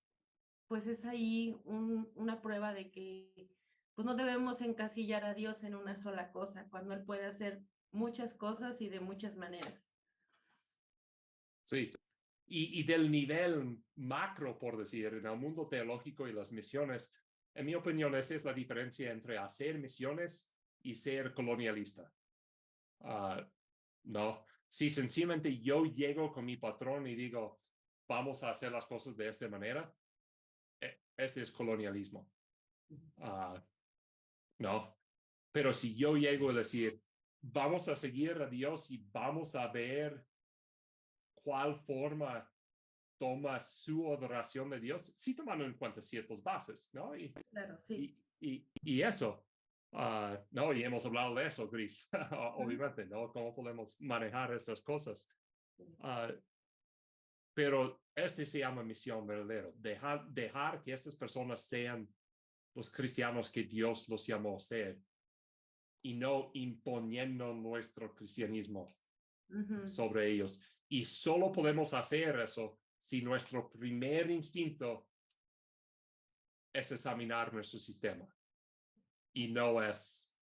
pues es ahí una prueba de que pues no debemos encasillar a Dios en una sola cosa, cuando Él puede hacer muchas cosas y de muchas maneras. Sí. Y del nivel macro, por decir, en el mundo teológico y las misiones, en mi opinión, esa es la diferencia entre hacer misiones y ser colonialista. No, si sencillamente yo llego con mi patrón y digo, vamos a hacer las cosas de esta manera, este es colonialismo. No, pero si yo llego a decir, vamos a seguir a Dios y vamos a ver cuál forma toma su adoración de Dios, sí tomando en cuenta ciertas bases, ¿no? Claro, sí. Y eso, ¿no? Y hemos hablado de eso, Gris, obviamente, ¿no? ¿Cómo podemos manejar estas cosas? Pero este se llama misión verdadera, dejar que estas personas sean los cristianos que Dios los llamó a ser y no imponiendo nuestro cristianismo sobre ellos. Y solo podemos hacer eso si nuestro primer instinto es examinar nuestro sistema y no es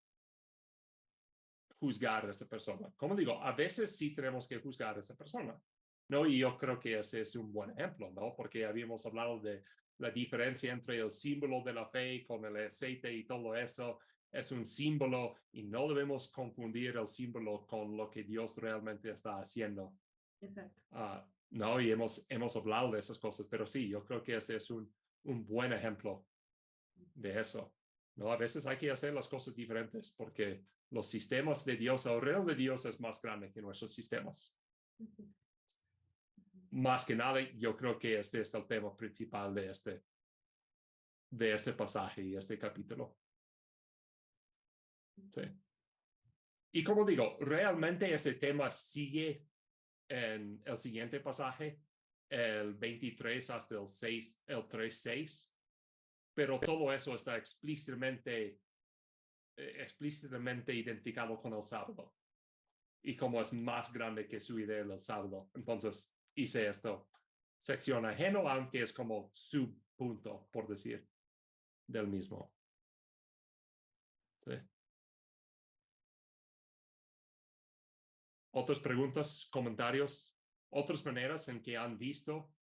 juzgar a esa persona. Como digo, a veces sí tenemos que juzgar a esa persona, ¿no? Y yo creo que ese es un buen ejemplo, ¿no? Porque habíamos hablado de la diferencia entre el símbolo de la fe con el aceite y todo eso. Es un símbolo y no debemos confundir el símbolo con lo que Dios realmente está haciendo. Exacto. No, y hemos hablado de esas cosas, pero sí, yo creo que ese es un buen ejemplo de eso. ¿No? A veces hay que hacer las cosas diferentes porque los sistemas de Dios, el reino de Dios es más grande que nuestros sistemas. Sí. Más que nada, yo creo que este es el tema principal de este pasaje y este capítulo. Sí. Y como digo, realmente este tema sigue en el siguiente pasaje, el 23 hasta el 3:6, pero todo eso está explícitamente identificado con el sábado y como es más grande que su idea del sábado. Entonces hice esto sección ajeno, aunque es como su punto, por decir, del mismo. ¿Sí? ¿Otras preguntas, comentarios, otras maneras en que han visto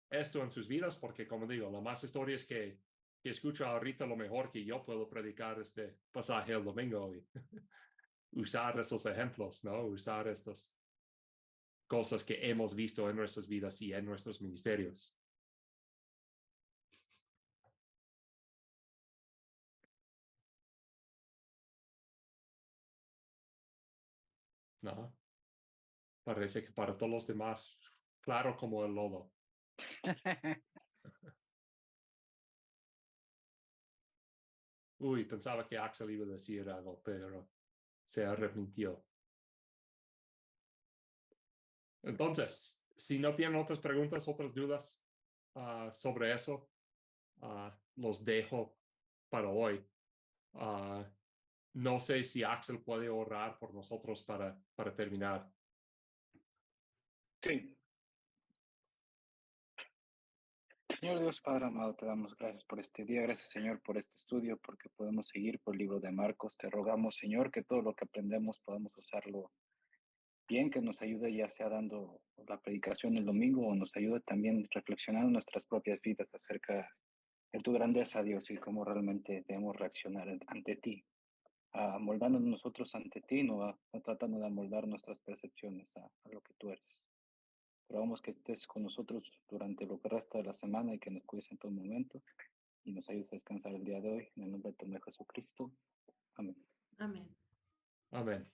esto en sus vidas? Porque como digo, la más historia es que escucho ahorita lo mejor que yo puedo predicar este pasaje el domingo y usar estos ejemplos, ¿no? Usar estas cosas que hemos visto en nuestras vidas y en nuestros ministerios. ¿No? Parece que para todos los demás, claro como el lodo. Uy, pensaba que Axel iba a decir algo, pero se arrepintió. Entonces, si no tienen otras preguntas, otras dudas sobre eso, los dejo para hoy. No sé si Axel puede orar por nosotros para terminar. Sí. Señor Dios Padre amado, te damos gracias por este día, gracias Señor por este estudio, porque podemos seguir por el libro de Marcos. Te rogamos Señor que todo lo que aprendemos podamos usarlo bien, que nos ayude ya sea dando la predicación el domingo o nos ayude también reflexionando nuestras propias vidas acerca de tu grandeza, Dios, y cómo realmente debemos reaccionar ante ti, amoldándonos nosotros ante ti, no tratando de amoldar nuestras percepciones a lo que tú eres. Pero vamos que estés con nosotros durante lo que resta de la semana y que nos cuides en todo momento y nos ayudes a descansar el día de hoy. En el nombre de tu Hijo Jesucristo. Amén. Amén. Amén.